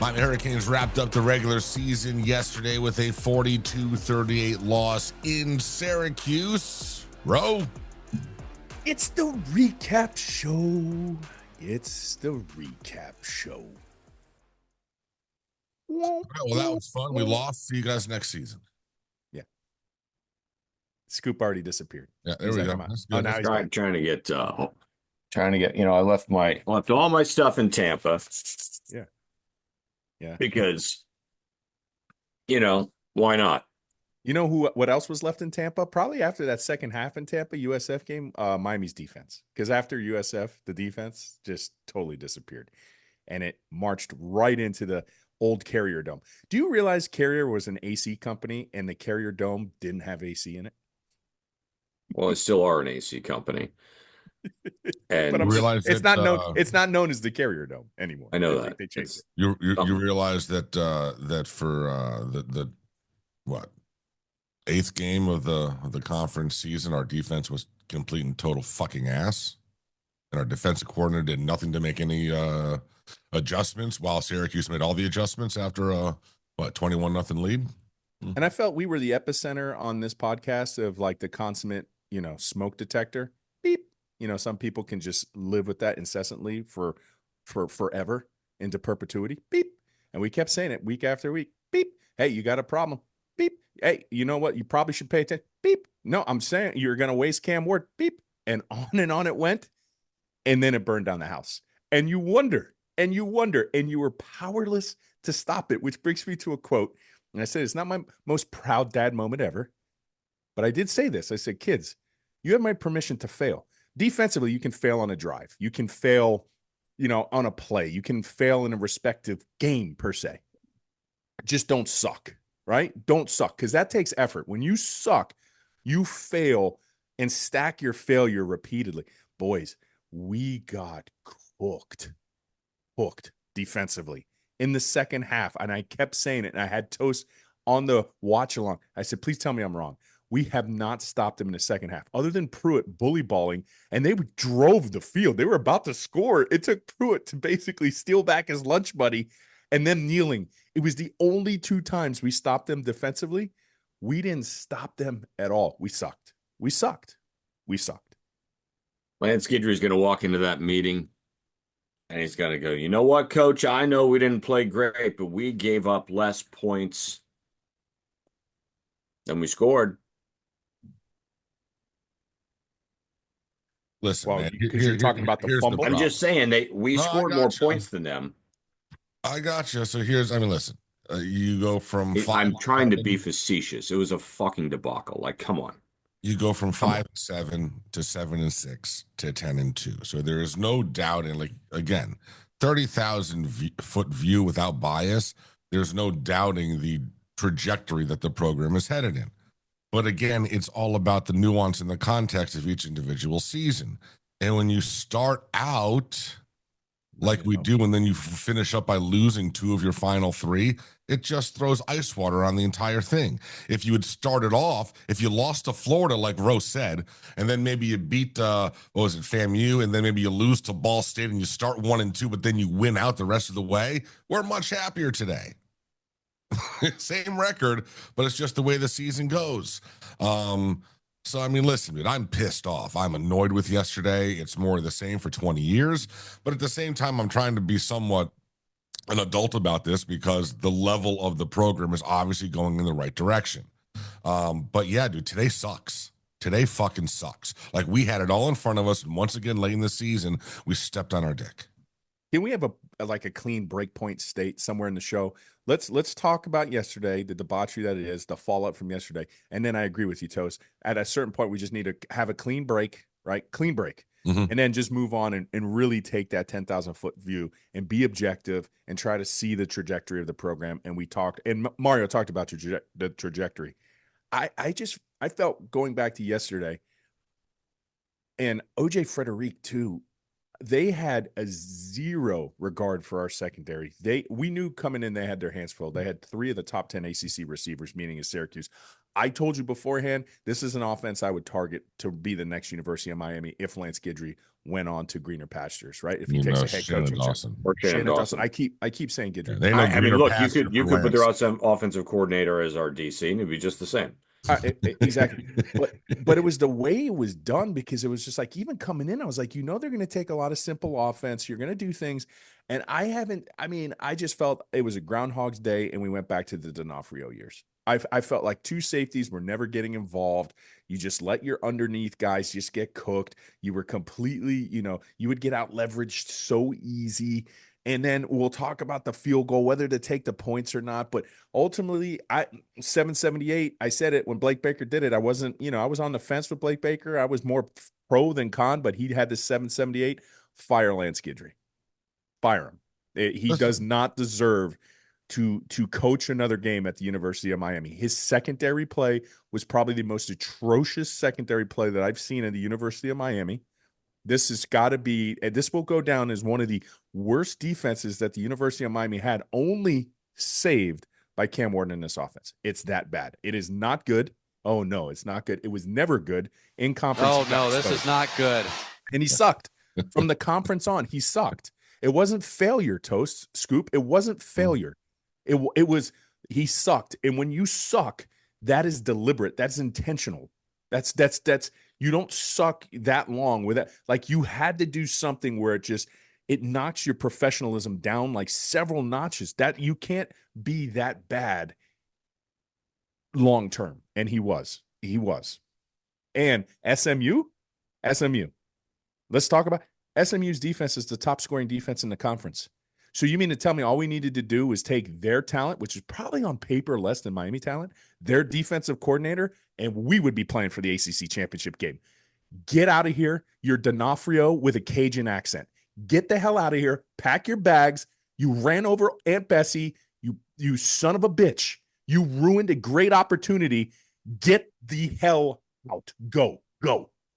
Miami Hurricanes wrapped up the regular season yesterday with a 42-38 loss in Syracuse. Ro? It's the recap show. It's the recap show. Well, that was fun. We lost. See you guys next season. Yeah. Scoop already disappeared. Yeah, there we go. That's good. Now he's trying to get, I left all my stuff in Tampa. Yeah. Yeah. Because, why not? You know what else was left in Tampa? Probably after that second half in Tampa USF game, Miami's defense. Because after USF, the defense just totally disappeared. And it marched right into the old Carrier Dome. Do you realize Carrier was an AC company and the Carrier Dome didn't have AC in it? Well, they still are an AC company. And but it's not known as the Carrier Dome anymore. I know that. They changed it. You realize that that for the what? 8th game of the conference season, our defense was complete and total fucking ass, and our defensive coordinator did nothing to make any adjustments, while Syracuse made all the adjustments after a 21-0 lead. And I felt we were the epicenter on this podcast of like the consummate, smoke detector. Beep. Some people can just live with that incessantly for forever into perpetuity. Beep. And we kept saying it week after week. Beep. Hey, you got a problem. Beep. Hey, you know what? You probably should pay attention. Beep. No, I'm saying you're going to waste Cam Ward. Beep. And on it went. And then it burned down the house. And you wonder, and you were powerless to stop it, which brings me to a quote. And I said, it's not my most proud dad moment ever. But I did say this. I said, kids, you have my permission to fail. Defensively, you can fail on a drive. You can fail, on a play. You can fail in a respective game, per se. Just don't suck. Right? Don't suck, because that takes effort. When you suck, you fail and stack your failure repeatedly. Boys, we got cooked defensively in the second half. And I kept saying it, and I had Toast on the watch along. I said, please tell me I'm wrong. We have not stopped them in the second half, other than Pruitt bully balling, and they drove the field. They were about to score. It took Pruitt to basically steal back his lunch buddy and then kneeling. It was the only 2 times we stopped them defensively. We didn't stop them at all. We sucked. Lance Guidry is going to walk into that meeting, and he's going to go, you know what, Coach? I know we didn't play great, but we gave up less points than we scored. Listen, man, because you're talking about the fumble. I'm just saying we scored more points than them. I got you. So listen, you go from 5. I'm trying to be facetious. It was a fucking debacle. Like, come on. You go from 5-7 to 7-6 to 10-2. So there is no doubt in, like, again, 30,000 foot view without bias. There's no doubting the trajectory that the program is headed in. But again, it's all about the nuance and the context of each individual season. And when you start out like we do, and then you finish up by losing 2 of your final 3, it just throws ice water on the entire thing. If you had started off, if you lost to Florida, like Rose said, and then maybe you beat, FAMU, and then maybe you lose to Ball State and you start 1-2, but then you win out the rest of the way, we're much happier today. Same record, but it's just the way the season goes. So, I mean, listen, dude, I'm pissed off. I'm annoyed with yesterday. It's more of the same for 20 years. But at the same time, I'm trying to be somewhat an adult about this, because the level of the program is obviously going in the right direction. But yeah, dude, today sucks. Today fucking sucks. Like, we had it all in front of us, and once again, late in the season, we stepped on our dick. Can we have a clean breakpoint state somewhere in the show? Let's talk about yesterday, the debauchery that it is, the fallout from yesterday. And then I agree with you, Toast. At a certain point, we just need to have a clean break, right? Clean break. Mm-hmm. And then just move on and really take that 10,000 foot view and be objective and try to see the trajectory of the program. And we talked, and Mario talked about the trajectory. I felt, going back to yesterday, and OJ Frederic too, they had a zero regard for our secondary. We knew coming in they had their hands full. They had 3 of the top 10 ACC receivers, meaning in Syracuse. I told you beforehand, this is an offense I would target to be the next University of Miami if Lance Guidry went on to greener pastures, right? If he takes a head coaching job. Or Shannon Dawson. I keep saying Guidry. Yeah, they know I mean, look, you could put their offensive coordinator as our DC, and it'd be just the same. Exactly. But it was the way it was done, because it was just like, even coming in, I was like, they're going to take a lot of simple offense. You're going to do things. And I just felt it was a Groundhog's Day, and we went back to the D'Onofrio years. I felt like two safeties were never getting involved. You just let your underneath guys just get cooked. You were completely, you would get out leveraged so easy. And then we'll talk about the field goal, whether to take the points or not. But ultimately, 778, I said it when Blake Baker did it. I wasn't, I was on the fence with Blake Baker. I was more pro than con, but he had this 778. Fire Lance Guidry. Fire him. He does not deserve to coach another game at the University of Miami. His secondary play was probably the most atrocious secondary play that I've seen at the University of Miami. This has got to be, and this will go down as one of the worst defenses that the University of Miami had, only saved by Cam Wharton in this offense. It's that bad. It is not good. Oh, no, it's not good. It was never good in conference. Oh, no, this is not good. And he sucked. From the conference on, he sucked. It wasn't failure, Scoop. It wasn't failure. It was, he sucked. And when you suck, that is deliberate. That's intentional. That's you don't suck that long with that. Like, you had to do something where it knocks your professionalism down like several notches. That you can't be that bad long term. And he was. And SMU. Let's talk about SMU's defense is the top scoring defense in the conference. So you mean to tell me all we needed to do was take their talent, which is probably on paper less than Miami talent, their defensive coordinator, and we would be playing for the ACC championship game? Get out of here. You're D'Onofrio with a Cajun accent. Get the hell out of here. Pack your bags. You ran over Aunt Bessie. You son of a bitch. You ruined a great opportunity. Get the hell out. Go.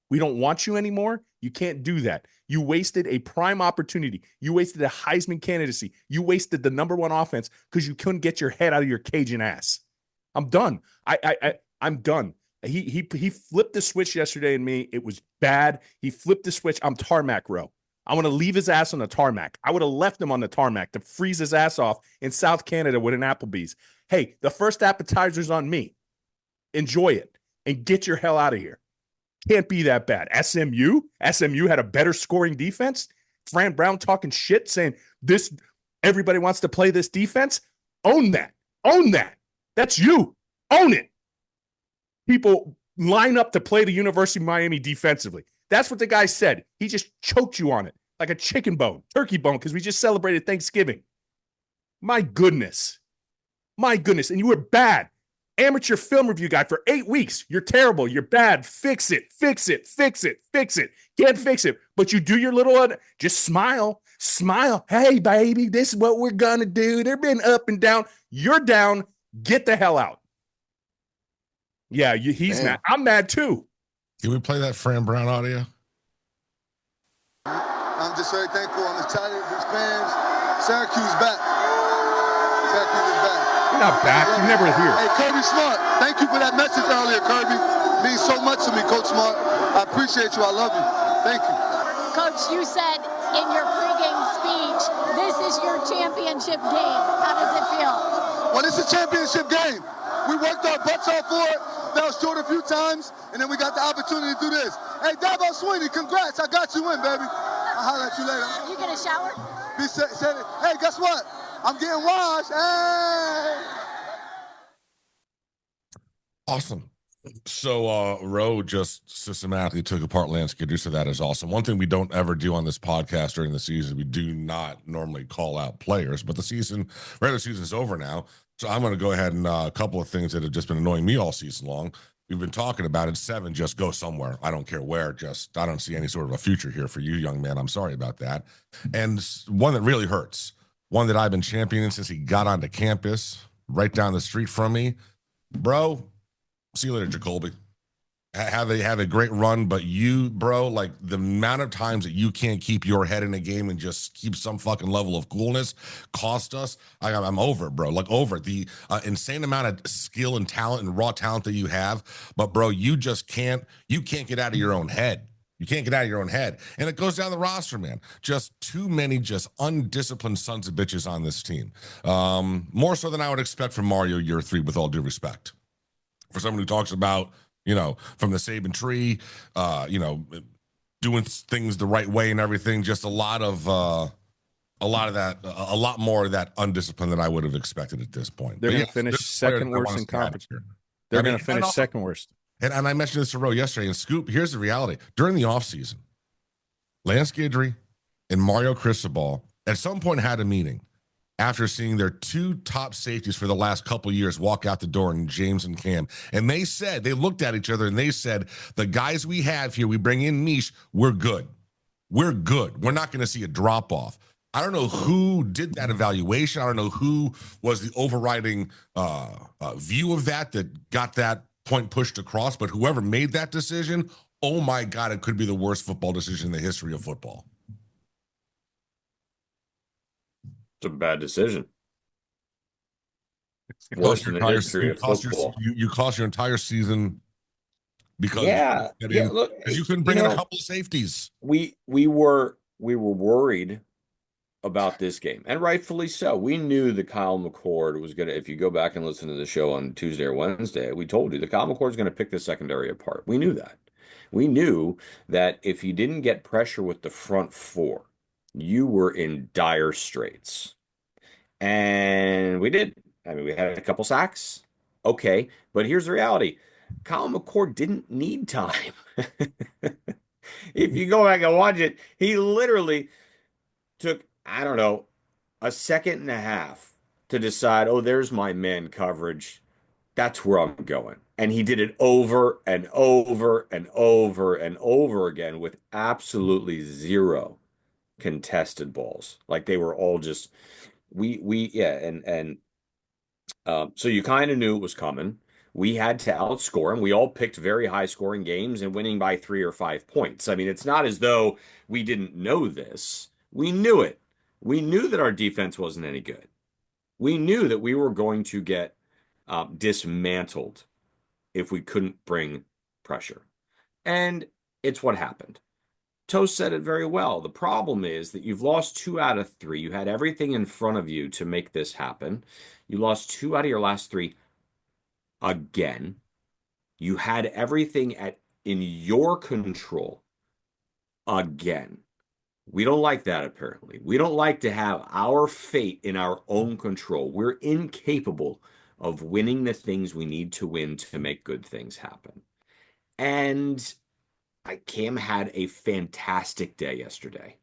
We don't want you anymore. You can't do that. You wasted a prime opportunity. You wasted a Heisman candidacy. You wasted the number one offense because you couldn't get your head out of your Cajun ass. I'm done. I'm done. He flipped the switch yesterday in me. It was bad. He flipped the switch. I'm tarmac row. I want to leave his ass on the tarmac. I would have left him on the tarmac to freeze his ass off in South Canada with an Applebee's. Hey, the first appetizer's on me. Enjoy it and get your hell out of here. Can't be that bad. SMU had a better scoring defense. Fran Brown talking shit, saying everybody wants to play this defense. Own that. That's you. Own it. People line up to play the University of Miami defensively. That's what the guy said. He just choked you on it like a chicken bone, turkey bone, because we just celebrated Thanksgiving. My goodness. And you were bad. Amateur film review guy for 8 weeks. You're terrible. You're bad. Fix it. Can't fix it. But you do your little, just smile. Hey, baby, this is what we're going to do. They've been up and down. You're down. Get the hell out. Yeah, he's mad. I'm mad too. Can we play that Fran Brown audio? I'm just very thankful. I'm excited for his fans. Syracuse is back. You're not back. You're never here. Hey, Kirby Smart, thank you for that message earlier, Kirby. It means so much to me, Coach Smart. I appreciate you. I love you. Thank you. Coach, you said in your pregame speech, this is your championship game. How does it feel? Well, it's a championship game. We worked our butts off for it, fell short a few times, and then we got the opportunity to do this. Hey, Dabo Swinney, congrats. I got you in, baby. I'll holler at you later. You get a shower? Hey, guess what? I'm getting washed. Hey! Awesome. So Roe just systematically took apart Lance Guidry, so that is awesome. One thing we don't ever do on this podcast during the season, we do not normally call out players, but the regular season is over now. So I'm going to go ahead and a couple of things that have just been annoying me all season long. We've been talking about it. 7, just go somewhere. I don't care where. I don't see any sort of a future here for you, young man. I'm sorry about that. And one that really hurts, one that I've been championing since he got onto campus, right down the street from me. Bro, see you later, Jacolby. have a great run, but you, bro, like the amount of times that you can't keep your head in a game and just keep some fucking level of coolness cost us. I'm over it, bro. Like over it. The insane amount of skill and talent and raw talent that you have, but bro, you just can't. You can't get out of your own head. You can't get out of your own head. And it goes down the roster, man. Just too many just undisciplined sons of bitches on this team. More so than I would expect from Mario year 3, with all due respect. For someone who talks about, from the Saban tree, doing things the right way and everything, just a lot more of that undiscipline than I would have expected at this point. They're going to finish second worst in conference. They're going to finish second worst. And I mentioned this to Roe yesterday. And Scoop, here's the reality. During the offseason, Lance Guidry and Mario Cristobal at some point had a meeting after seeing their 2 top safeties for the last couple of years walk out the door, in James and Cam. And they looked at each other and they said, the guys we have here, we bring in Mish, we're good. We're good. We're not going to see a drop off. I don't know who did that evaluation. I don't know who was the overriding view of that got that point pushed across, but whoever made that decision, oh my God, it could be the worst football decision in the history of football. It's a bad decision. Worse in the history of football. You cost your entire season because look, you couldn't bring in a couple of safeties. We were worried about this game, and rightfully so. We knew that Kyle McCord was going to, if you go back and listen to the show on Tuesday or Wednesday, we told you that Kyle McCord is going to pick the secondary apart. We knew that. We knew that if you didn't get pressure with the front 4, you were in dire straits. And we did. I mean, we had a couple sacks. Okay. But here's the reality. Kyle McCord didn't need time. If you go back and watch it, he literally took, I don't know, a second and a half to decide, oh, there's my man coverage. That's where I'm going. And he did it over and over and over and over again with absolutely zero contested balls. Like they were all just, so you kind of knew it was coming. We had to outscore him. We all picked very high scoring games and winning by 3 or 5 points. I mean, it's not as though we didn't know this. We knew it. We knew that our defense wasn't any good. We knew that we were going to get dismantled if we couldn't bring pressure. And it's what happened. Toast said it very well. The problem is that you've lost 2 out of 3. You had everything in front of you to make this happen. You lost 2 out of your last 3 again. You had everything in your control again. We don't like that, apparently. We don't like to have our fate in our own control. We're incapable of winning the things we need to win to make good things happen. And Cam had a fantastic day yesterday.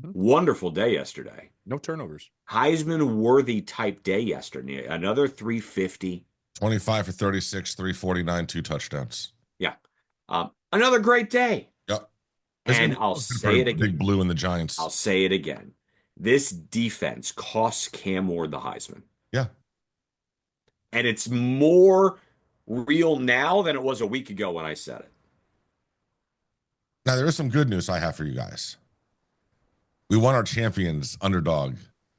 Wonderful day yesterday. No turnovers. Heisman-worthy type day yesterday. Another 350. 25 for 36, 349, 2 touchdowns. Yeah. Another great day. Yep. And I'll say it again. Big Blue and the Giants. I'll say it again. This defense costs Cam Ward the Heisman. Yeah. And it's more real now than it was a week ago when I said it. Now, there is some good news I have for you guys. We won our champions underdog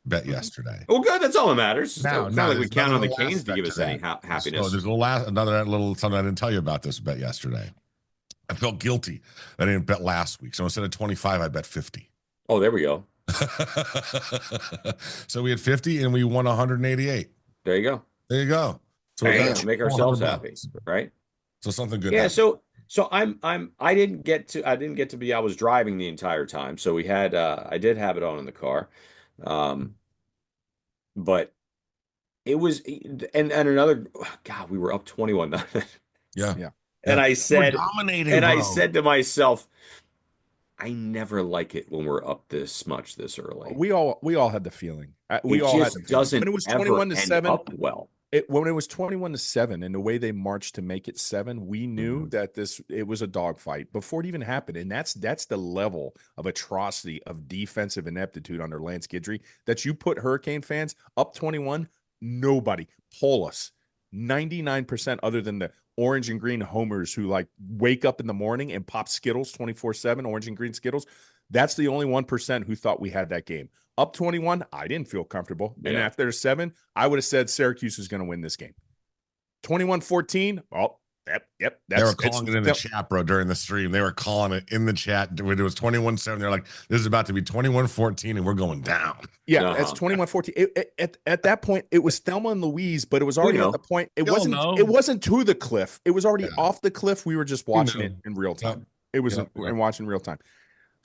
bet yesterday. Well, good. That's all that matters. It's Now, not like we count on the Canes to give us any happiness. So there's another little something I didn't tell you about this bet yesterday. I felt guilty that I didn't bet last week. So instead of 25, I bet 50. Oh, there we go. So we had 50 and we won 188. There you go. There you go. So we make ourselves happy, right? So something good. Yeah. Happened. So I didn't get to be, I was driving the entire time. So we had, I did have it on in the car. But it was, and another, God, we were up 21-0. Yeah. And I said, dominating, I said to myself, I never like it when we're up this much this early. We all had the feeling. We all had the doesn't when it was 21-7. Well, when it was 21-7 and the way they marched to make it 7, we knew that it was a dogfight before it even happened. And that's the level of atrocity of defensive ineptitude under Lance Guidry that you put Hurricane fans up 21. Nobody poll us. 99% other than the orange and green homers who like wake up in the morning and pop Skittles 24/7, orange and green Skittles. That's the only 1% who thought we had that game. Up 21, I didn't feel comfortable. And after 7, I would have said Syracuse is going to win this game. 21-14, oh, yep. They were calling it in the chat, bro, during the stream. They were calling it in the chat when it was 21-7. They're like, this is about to be 21-14, and we're going down. Yeah, that's 21-14. At that point, it was Thelma and Louise, but it was already at the point. It wasn't to the cliff. It was already off the cliff. We were just watching it in real time. It was and watching real time.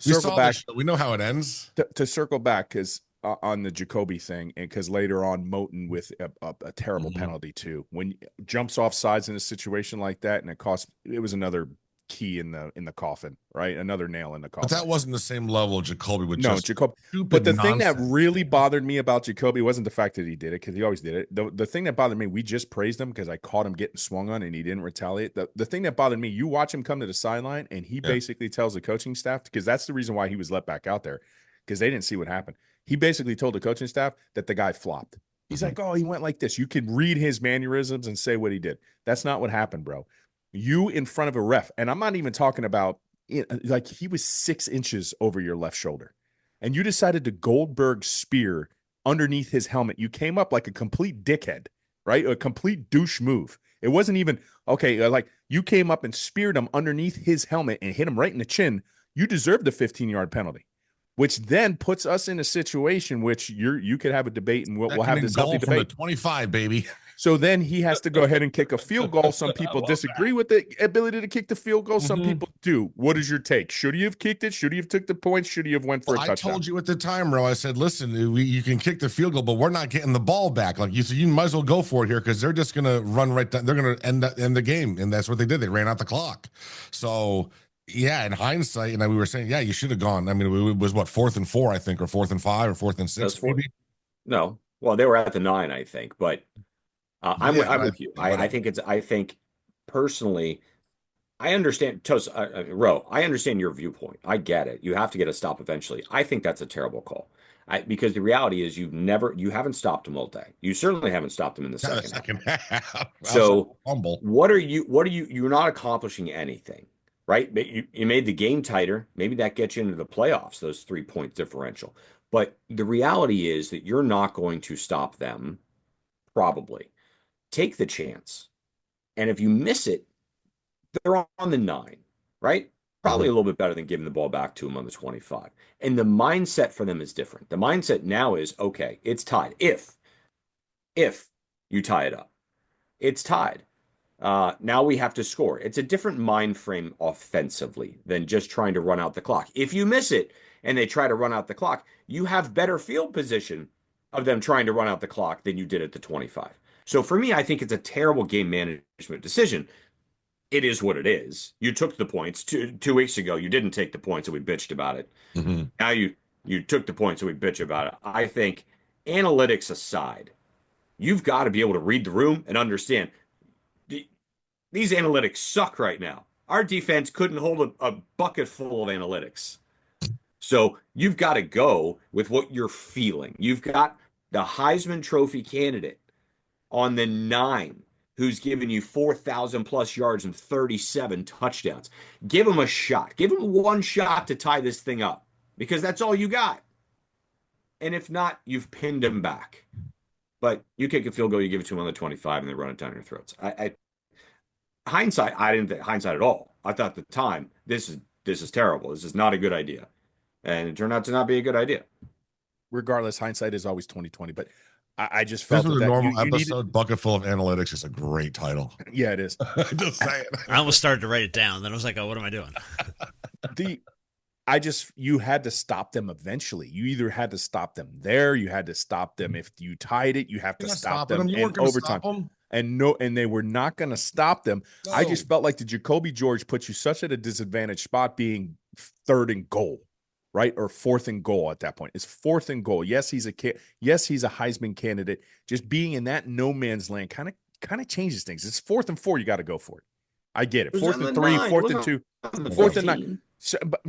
Circle back. We know how it ends. To circle back, because on the Jacolby thing, and because later on Moten with a terrible penalty too, when jumps off sides in a situation like that, and it was another key in the coffin, right? Another nail in the coffin. But that wasn't the same level of Jacolby with Jacolby. But the thing that really bothered me about Jacolby wasn't the fact that he did it, because he always did it. The thing that bothered me, we just praised him because I caught him getting swung on and he didn't retaliate. The thing that bothered me, you watch him come to the sideline and he basically tells the coaching staff, because that's the reason why he was let back out there, because they didn't see what happened. He basically told the coaching staff that the guy flopped. He's like, oh, he went like this. You could read his mannerisms and say what he did. That's not what happened, bro. You in front of a ref, and I'm not even talking about, like, he was 6 inches over your left shoulder, and you decided to Goldberg spear underneath his helmet. You came up like a complete dickhead, right? A complete douche move. It wasn't even, like, you came up and speared him underneath his helmet and hit him right in the chin. You deserved a 15-yard penalty, which then puts us in a situation which you could have a debate, and we'll have this healthy debate. From the 25, baby. So then he has to go ahead and kick a field goal. Some people disagree with the ability to kick the field goal. Some people do. What is your take? Should he have kicked it? Should he have took the points? Should he have went for a touchdown? I told you at the time, bro. I said, listen, you can kick the field goal, but we're not getting the ball back. Like you said, you might as well go for it here, because they're just going to run right down. They're going to end the game, and that's what they did. They ran out the clock. So, yeah, in hindsight, and we were saying, yeah, you should have gone. I mean, it was what, 4th and 4, I think, or 4th and 5, or 4th and 6, maybe? No. Well, they were at the 9, I think, but I'm with you. I think personally, I understand, Ro, I understand your viewpoint. I get it. You have to get a stop eventually. I think that's a terrible call. Because the reality is you haven't stopped him all day. You certainly haven't stopped him in the second half. So you're not accomplishing anything, right? You made the game tighter. Maybe that gets you into the playoffs, those 3-point differential. But the reality is that you're not going to stop them, probably. Take the chance. And if you miss it, they're on the 9, right? Probably a little bit better than giving the ball back to them on the 25. And the mindset for them is different. The mindset now is, okay, it's tied. If you tie it up, it's tied. Now we have to score. It's a different mind frame offensively than just trying to run out the clock. If you miss it and they try to run out the clock, you have better field position of them trying to run out the clock than you did at the 25. So for me, I think it's a terrible game management decision. It is what it is. You took the points 2 weeks ago. You didn't take the points, and we bitched about it. Now you took the points, and we bitch about it. I think, analytics aside, you've got to be able to read the room and understand these analytics suck right now. Our defense couldn't hold a bucket full of analytics. So you've got to go with what you're feeling. You've got the Heisman Trophy candidate on the 9, who's given you 4,000 plus yards and 37 touchdowns. Give him a shot. Give him one shot to tie this thing up, because that's all you got. And if not, you've pinned him back. But you kick a field goal, you give it to him on the 25, and they run it down your throats. Hindsight, I didn't think hindsight at all. I thought at the time, this is terrible. This is not a good idea. And it turned out to not be a good idea. Regardless, hindsight is always 20/20. But I just felt this was a normal episode. Bucket full of analytics is a great title. Yeah, it is. Just saying. I almost started to write it down. Then I was like, oh, what am I doing? You had to stop them eventually. You either had to stop them there. You had to stop them if you tied it. You have to stop them in overtime. And they were not going to stop them. No. I just felt like the Jacolby George puts you such at a disadvantage spot being 3rd and goal. Right? Or 4th and goal at that point. It's 4th and goal. Yes, he's a Heisman candidate. Just being in that no man's land kind of changes things. It's 4th and 4. You got to go for it. I get it. 4th and 3, 4th and 2, 4th and 9. So, but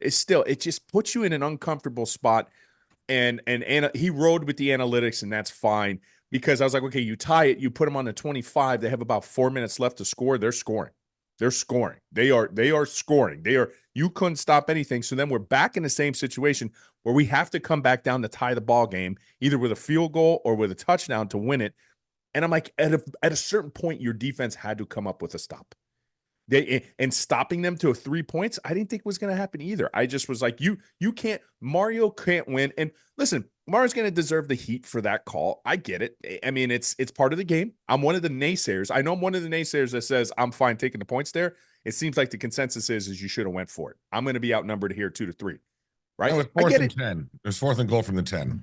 it just puts you in an uncomfortable spot. And he rode with the analytics, and that's fine. because I was like, okay, you tie it, you put them on the 25. They have about 4 minutes left to score. They're scoring. They're scoring. They are scoring. You couldn't stop anything. So then we're back in the same situation where we have to come back down to tie the ball game, either with a field goal or with a touchdown to win it. And I'm like, at a certain point, your defense had to come up with a stop. And stopping them to 3 points, I didn't think was going to happen either. I just was like, you can't, Mario can't win. And listen, Mario's going to deserve the heat for that call. I get it. I mean, it's part of the game. I'm one of the naysayers. I know I'm one of the naysayers that says I'm fine taking the points there. It seems like the consensus is you should have went for it. I'm going to be outnumbered here 2-3, right? No, it's fourth and 10. There's 4th and goal from the 10.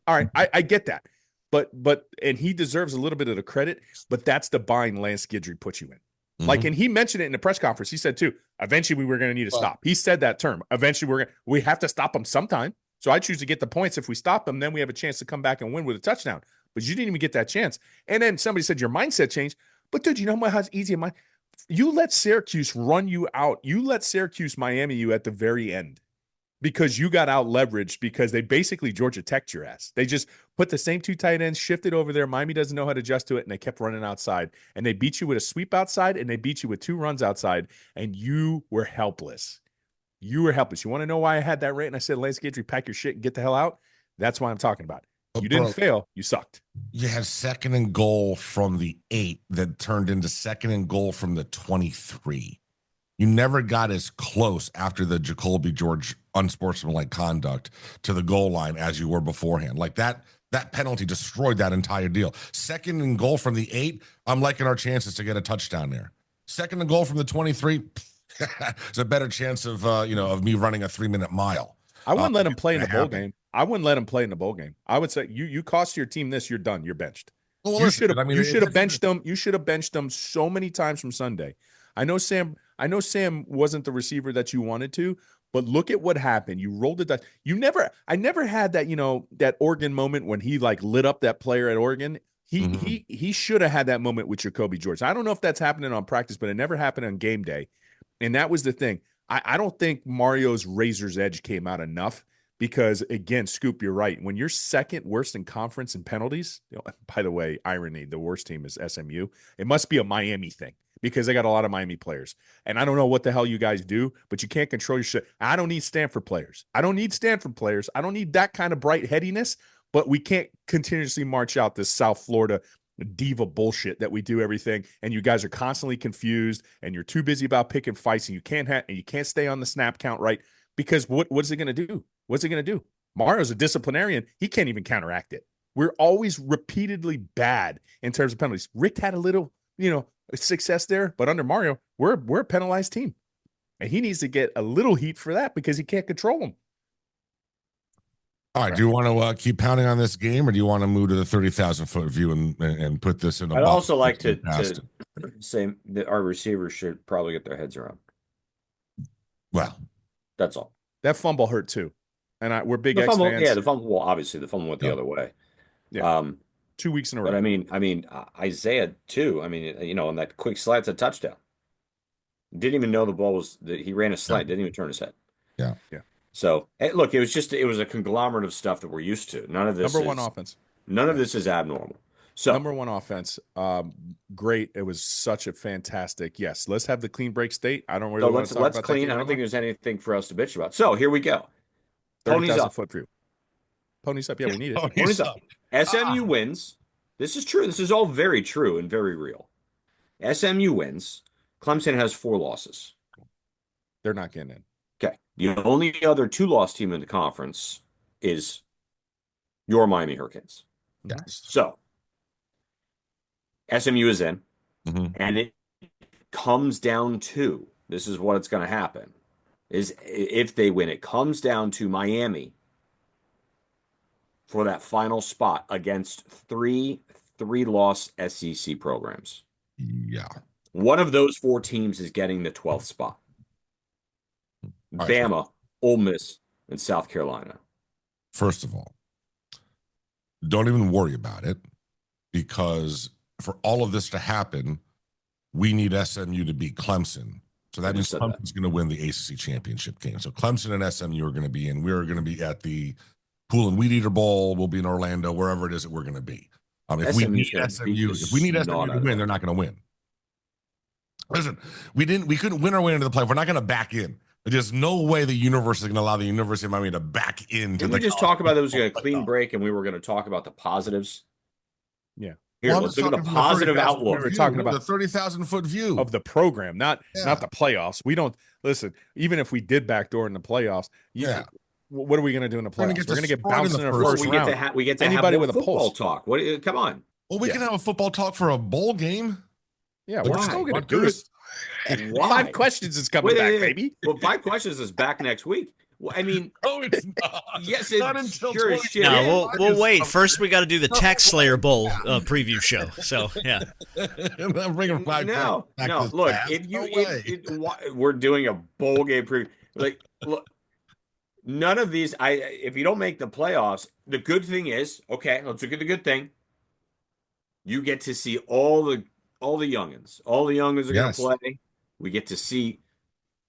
All right, I get that. But and he deserves a little bit of the credit, but that's the bind Lance Guidry puts you in. Like, and he mentioned it in the press conference. He said too, eventually we were going to need to stop. He said that term. Eventually we have to stop them sometime. So I choose to get the points. If we stop them, then we have a chance to come back and win with a touchdown. But you didn't even get that chance. And then somebody said your mindset changed. But dude, you know how easy you let Syracuse run you out. You let Syracuse Miami you at the very end because you got out leveraged because they basically Georgia Teched your ass. They just put the same 2 tight ends, shifted over there. Miami doesn't know how to adjust to it, and they kept running outside. And they beat you with a sweep outside, and they beat you with 2 runs outside, and you were helpless. You were helpless. You want to know why I had that rant? And I said, Lance Guidry, pack your shit and get the hell out? That's why I'm talking about it. You didn't fail. You sucked. You had 2nd and goal from the 8 that turned into 2nd and goal from the 23. You never got as close after the Jacolby George unsportsmanlike conduct to the goal line as you were beforehand. Like that penalty destroyed that entire deal. 2nd and goal from the 8, I'm liking our chances to get a touchdown there. 2nd and goal from the 23, it's a better chance of me running a 3-minute mile. I wouldn't let him play in the bowl game. I wouldn't let him play in the bowl game. I would say you cost your team this, you're done. You're benched. Well, you should have benched them. You should have benched them so many times from Sunday. I know Sam wasn't the receiver that you wanted to, but look at what happened. You rolled it. I never had that, that Oregon moment when he like lit up that player at Oregon. He should have had that moment with Jacolby George. I don't know if that's happening on practice, but it never happened on game day. And that was the thing. I don't think Mario's razor's edge came out enough because, again, Scoop, you're right. When you're 2nd worst in conference in penalties, by the way, irony, the worst team is SMU. It must be a Miami thing because they got a lot of Miami players. And I don't know what the hell you guys do, but you can't control your shit. I don't need Stanford players. I don't need that kind of bright headiness, but we can't continuously march out this South Florida diva bullshit that we do everything, and you guys are constantly confused, and you're too busy about picking fights, and you can't stay on the snap count right because what's it going to do? What's it going to do? Mario's a disciplinarian. He can't even counteract it. We're always repeatedly bad in terms of penalties. Rick had a little, success there, but under Mario, we're a penalized team, and he needs to get a little heat for that because he can't control them. All right. Do you want to keep pounding on this game, or do you want to move to the 30,000-foot view and put this in? I'd also like to say that our receivers should probably get their heads around. Well, that's all. That fumble hurt too, and we're big X fans. Yeah, the fumble. Well, obviously the fumble went the other way. Yeah. 2 weeks in a row. But I mean, Isaiah too. I mean, on that quick slat's a touchdown. Didn't even know the ball was. He ran a slant. Didn't even turn his head. Yeah. So look, it was a conglomerate of stuff that we're used to. None of this number one offense. None of this is abnormal. So number one offense, great. It was such a fantastic. Yes, let's have the clean break state. I don't really want to talk about clean. I don't think there's anything for us to bitch about. So here we go. 30,000 foot view. Ponies up. Yeah, we need it. Ponies up. SMU wins. This is true. This is all very true and very real. SMU wins. Clemson has 4 losses. They're not getting in. Okay. The only other 2-loss team in the conference is your Miami Hurricanes. Yes. So SMU is in, and it comes down to, this is what it's going to happen, is if they win, it comes down to Miami for that final spot against three-loss SEC programs. Yeah. One of those 4 teams is getting the 12th spot. All Bama, right. Ole Miss, and South Carolina. First of all, don't even worry about it, because for all of this to happen, we need SMU to beat Clemson. So that means Clemson's going to win the ACC championship game. So Clemson and SMU are going to be in. We're going to be at the Pool and Weed Eater Bowl. We'll be in Orlando, wherever it is that we're going to be. If we need SMU's gonna beat SMU, the if we need SMU snot to out of win, them. they're not going to win. Listen, we couldn't win our way into the playoff. We're not going to back in. There's no way the universe is going to allow the University of Miami to back into Didn't the we just college talk about there was football a clean playoff. break and we were going to talk about the positives? Yeah. Here, Well, I'm let's just look at the talking from the positive 30,000 outlook. foot We were view, talking about the 30,000 foot view of the program, not Yeah. the playoffs. We don't listen. Even if we did backdoor in the playoffs, Yeah. what are we going to do in the We're gonna playoffs? get We're going to get destroyed in bounced the in our first first we round. get to have Anybody more with a football pulse. talk. Come on. Well, we Yeah. can have a football talk for a bowl game. Yeah, Like, we're still going to do it. Rutgers. Why? 5 questions is coming back, baby. Well, 5 questions is back next week. Well, I mean, No, it's not. yes, it Not until sure as shit No, is. we'll wait. First, we got to do the Tax Slayer Bowl preview show. So, yeah. I'm bringing 5 No, back no. this Look, fast. if you, No way. we're doing a bowl game preview. Like, look, none of these. If you don't make the playoffs, the good thing is, okay, let's look at the good thing. You get to see all the youngins. All the youngins are Yes. going to play. We get to see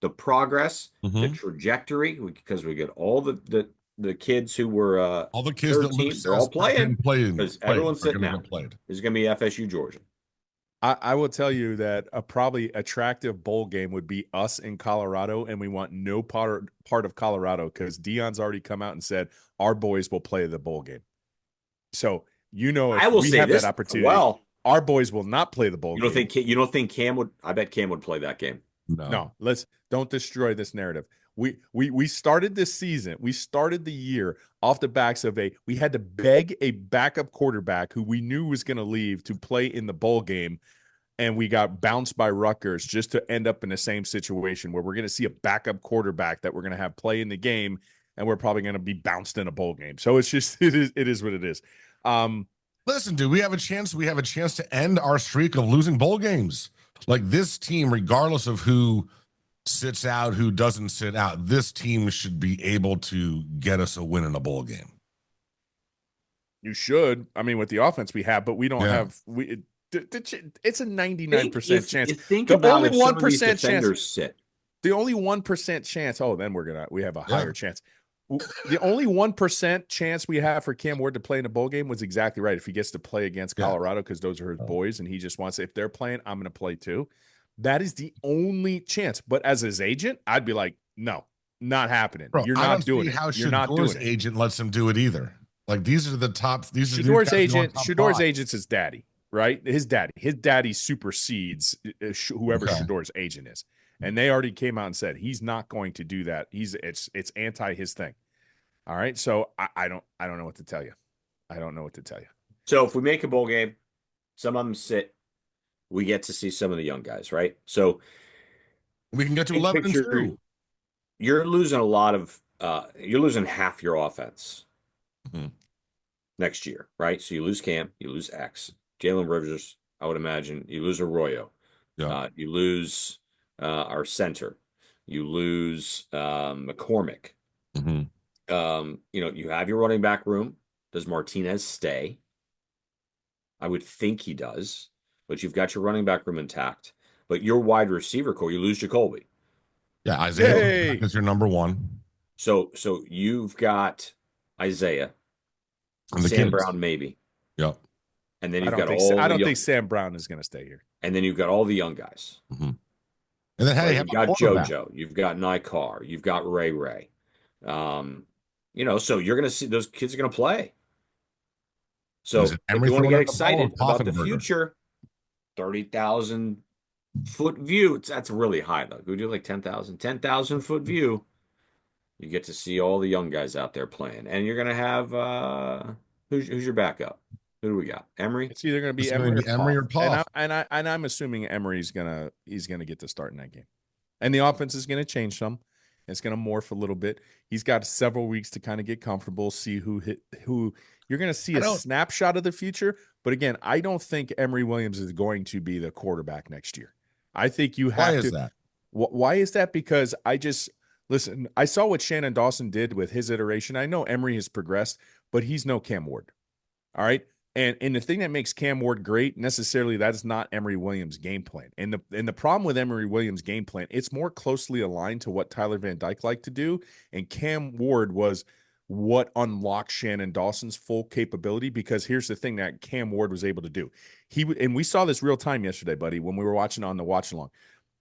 the progress, the Mhm. trajectory, because we get all the kids who were All the kids that 13, Luke they're all says playing playing because everyone's are sitting going to out. get played. It's going to be FSU Georgia. I will tell you that a probably attractive bowl game would be us in Colorado, and we want no part of Colorado because Dion's already come out and said our boys will play the bowl game. So if I will we say have this. that opportunity, Well, our boys will not play the bowl game. you don't think Cam would? I bet Cam would play that game. No, don't destroy this narrative. We started this season. We started the year off the backs of we had to beg a backup quarterback who we knew was going to leave to play in the bowl game, and we got bounced by Rutgers just to end up in the same situation where we're going to see a backup quarterback that we're going to have play in the game, and we're probably going to be bounced in a bowl game. So it's just it is what it is. Listen, dude, we have a chance to end our streak of losing bowl games. Like this team, regardless of who sits out, who doesn't sit out, this team should be able to get us a win in a bowl game. You should. I mean, with the offense we have, but we don't have it's a 99% chance. Think the about only if some of these 1% chance. defenders sit. The only 1% chance. Oh, then we have a higher chance. The only 1% chance we have for Cam Ward to play in a bowl game was exactly right. If he gets to play against Colorado, because those are his boys, and he just wants, if they're playing, I'm going to play too. That is the only chance. But as his agent, I'd be like, no, not happening. Bro, You're I not don't doing see it. how You're not doing Shador's it. agent lets him do it either. Like these are the top. These are Shador's these guys agent. top Shador's 5. agent's his daddy, right? His daddy supersedes whoever Shador's agent is, and they already came out and said he's not going to do that. It's anti his thing. All right, so I don't know what to tell you. I don't know what to tell you. So if we make a bowl game, some of them sit. We get to see some of the young guys, right? So we can get to 11-2. You're losing a lot of. You're losing half your offense next year, right? So you lose Cam, you lose X, Jalen Rivers. I would imagine you lose Arroyo. Yeah. You lose our center. You lose McCormick. You have your running back room. Does Martinez stay? I would think he does, but you've got your running back room intact. But your wide receiver core, you lose Jacolby. Yeah, Isaiah is your number one. So you've got Isaiah, and the Sam kids. Brown, maybe. Yep. And then you've I got don't think Sam Brown is going to stay here. And then you've got all the young guys. And then hey, you've got JoJo, you've got Nikar, you've got Ray. So you're going to see those kids are going to play. So if you want to get excited about the future, 30,000 foot view. That's really high though. We do like 10,000 foot view. You get to see all the young guys out there playing, and you're going to have who's your backup? Who do we got? Emery. It's either going to be Emery or Paul. And I'm assuming Emery's gonna get to start in that game, and the offense is going to change some. It's going to morph a little bit. He's got several weeks to kind of get comfortable, see who. You're going to see a snapshot of the future. But again, I don't think Emery Williams is going to be the quarterback next year. I think you have to. Why is that? Why is that? Because listen, I saw what Shannon Dawson did with his iteration. I know Emery has progressed, but he's no Cam Ward. All right. And the thing that makes Cam Ward great, necessarily, that's not Emery Williams' game plan. And the problem with Emery Williams' game plan, it's more closely aligned to what Tyler Van Dyke liked to do. And Cam Ward was what unlocks Shannon Dawson's full capability, because here's the thing that Cam Ward was able to do. And we saw this real time yesterday, buddy, when we were watching on the watch along.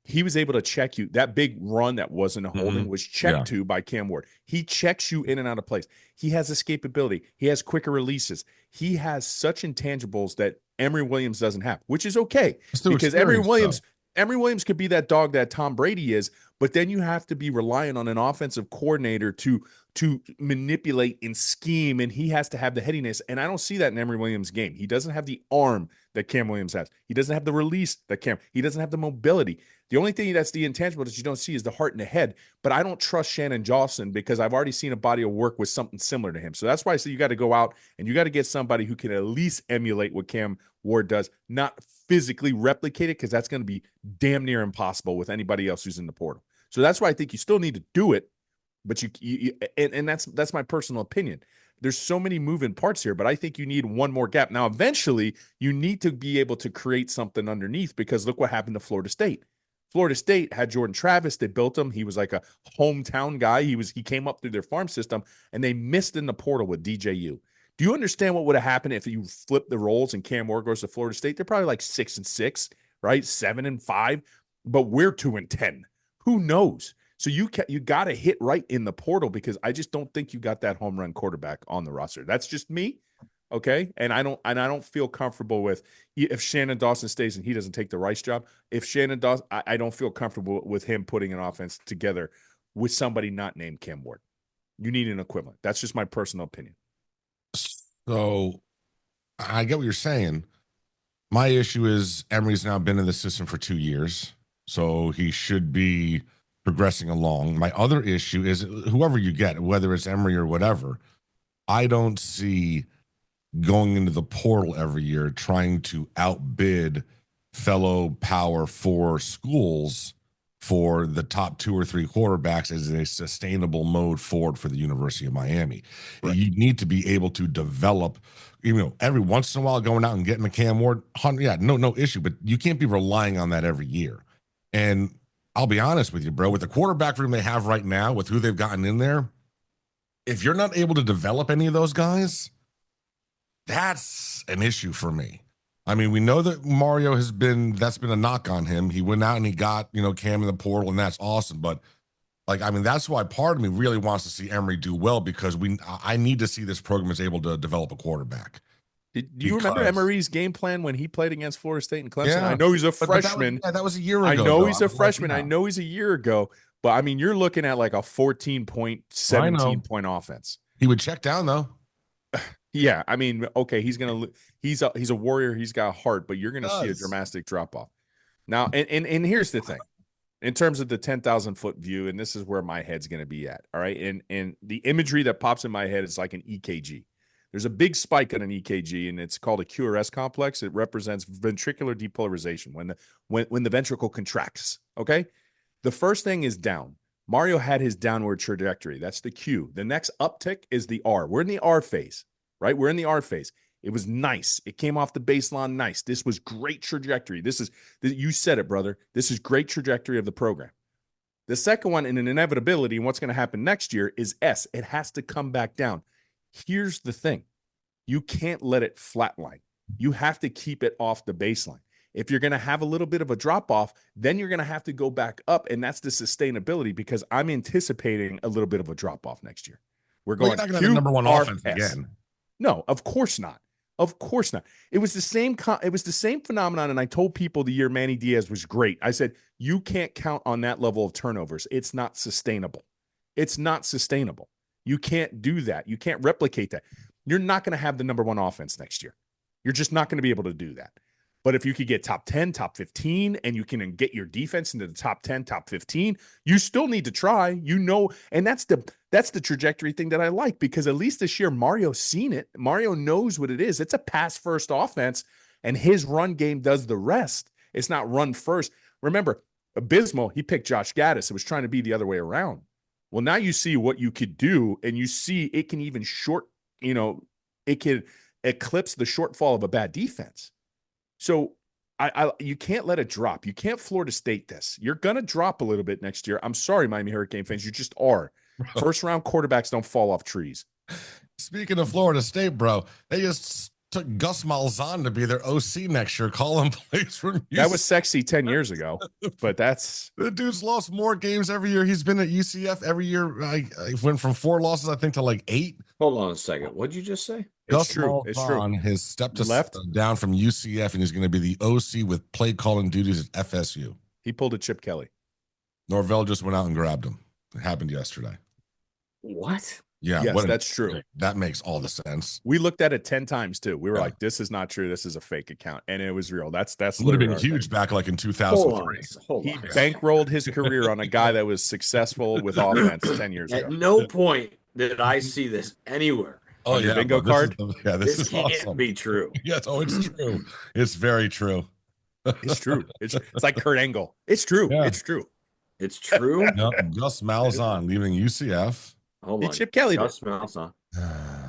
He was able to check you. That big run that wasn't a holding was checked to by Cam Ward. He checks you in and out of place. He has escapability. He has quicker releases. He has such intangibles that Emory Williams doesn't have, which is okay, because Emory Williams could be that dog that Tom Brady is, but then you have to be reliant on an offensive coordinator to manipulate and scheme, and he has to have the headiness. And I don't see that in Emory Williams' game. He doesn't have the arm that Cam Williams has. He doesn't have the release that he doesn't have the mobility. The only thing that's the intangible that you don't see is the heart and the head. But I don't trust Shannon Dawson because I've already seen a body of work with something similar to him. So that's why I say you got to go out and you got to get somebody who can at least emulate what Cam Ward does, not physically replicate it, because that's going to be damn near impossible with anybody else who's in the portal. So that's why I think you still need to do it. But and that's my personal opinion. There's so many moving parts here, but I think you need one more gap. Now, eventually, you need to be able to create something underneath, because look what happened to Florida State. Florida State had Jordan Travis. They built him. He was like a hometown guy. He came up through their farm system, and they missed in the portal with DJU. Do you understand what would have happened if you flipped the roles and Cam Ward goes to Florida State? They're probably like 6-6, right? 7-5, but we're 2-10. Who knows? So you got to hit right in the portal, because I just don't think you got that home run quarterback on the roster. That's just me. Okay. And I don't feel comfortable with, if Shannon Dawson stays and he doesn't take the Rice job. If Shannon Dawson, I don't feel comfortable with him putting an offense together with somebody not named Cam Ward. You need an equivalent. That's just my personal opinion. So I get what you're saying. My issue is Emory's now been in the system for 2 years, so he should be progressing along. My other issue is whoever you get, whether it's Emory or whatever, I don't see going into the portal every year trying to outbid fellow Power 4 schools for the top 2 or 3 quarterbacks as a sustainable mode forward for the University of Miami. Right. You need to be able to develop, every once in a while going out and getting a Cam Ward, no issue, but you can't be relying on that every year. And I'll be honest with you, bro, with the quarterback room they have right now, with who they've gotten in there, if you're not able to develop any of those guys, that's an issue for me. I mean, we know that Mario that's been a knock on him. He went out and he got, Cam in the portal, and that's awesome. But that's why part of me really wants to see Emory do well, because I need to see this program is able to develop a quarterback. Do you remember Emory's game plan when he played against Florida State and Clemson? Yeah. I know he's a freshman. That was a year ago. I know he's a freshman. I know he's a year ago. But, I mean, you're looking at like a 14-point, 17-point offense. He would check down, though. Yeah, I mean, okay, he's a warrior. He's got a heart, but you're going to see a dramatic drop-off. Now, and here's the thing. In terms of the 10,000-foot view, and this is where my head's going to be at, all right? And the imagery that pops in my head is like an EKG. There's a big spike on an EKG, and it's called a QRS complex. It represents ventricular depolarization, when the ventricle contracts, okay? The first thing is down. Mario had his downward trajectory. That's the Q. The next uptick is the R. We're in the R phase, right? We're in the R phase. It was nice. It came off the baseline nice. This was great trajectory. You said it, brother. This is great trajectory of the program. The second one, in an inevitability, and what's going to happen next year, is S. It has to come back down. Here's the thing. You can't let it flatline. You have to keep it off the baseline. If you're going to have a little bit of a drop off, then you're going to have to go back up, and that's the sustainability, because I'm anticipating a little bit of a drop off next year. We're going you're not going to have the number one offense again. No, of course not. Of course not. It was the same. It was the same phenomenon, and I told people the year Manny Diaz was great. I said you can't count on that level of turnovers. It's not sustainable. It's not sustainable. You can't do that. You can't replicate that. You're not going to have the number one offense next year. You're just not going to be able to do that. But if you could get top 10, top 15, and you can get your defense into the top 10, top 15, you still need to try, and that's the trajectory thing that I like, because at least this year Mario's seen it. Mario knows what it is. It's a pass first offense, and his run game does the rest. It's not run first. Remember, Abysmal, he picked Josh Gaddis. It was trying to be the other way around. Well, now you see what you could do, and you see it can even it can eclipse the shortfall of a bad defense. So you can't let it drop. You can't Florida State this. You're going to drop a little bit next year. I'm sorry, Miami Hurricane fans. You just are. First-round quarterbacks don't fall off trees. Speaking of Florida State, bro, they just took Gus Malzahn to be their OC next year. Colin plays from UCF. That was sexy 10 years ago, but that's the dude's lost more games every year. He's been at UCF every year. I went from 4 losses, I think, to like 8. Hold on a second. What'd you just say? Gus true. It's true. Malzahn has stepped Left down from UCF, and he's going to be the OC with play calling duties at FSU. He pulled a Chip Kelly. Norvell just went out and grabbed him. It happened yesterday. What? Yeah, yes, that's true. That makes all the sense. We looked at it 10 times too. We were like, "This is not true. This is a fake account," and it was real. That's would have been huge back like in 2003. He bankrolled his career on a guy that was successful with offense 10 years ago. At no point did I see this anywhere. Oh yeah, bingo card. This can't awesome. be true. Yes, it's true. It's very true. It's true. It's like Kurt Angle. It's true. Yeah. It's true. It's true. No, Gus Malzahn leaving UCF. Hold on. Chip Kelly did.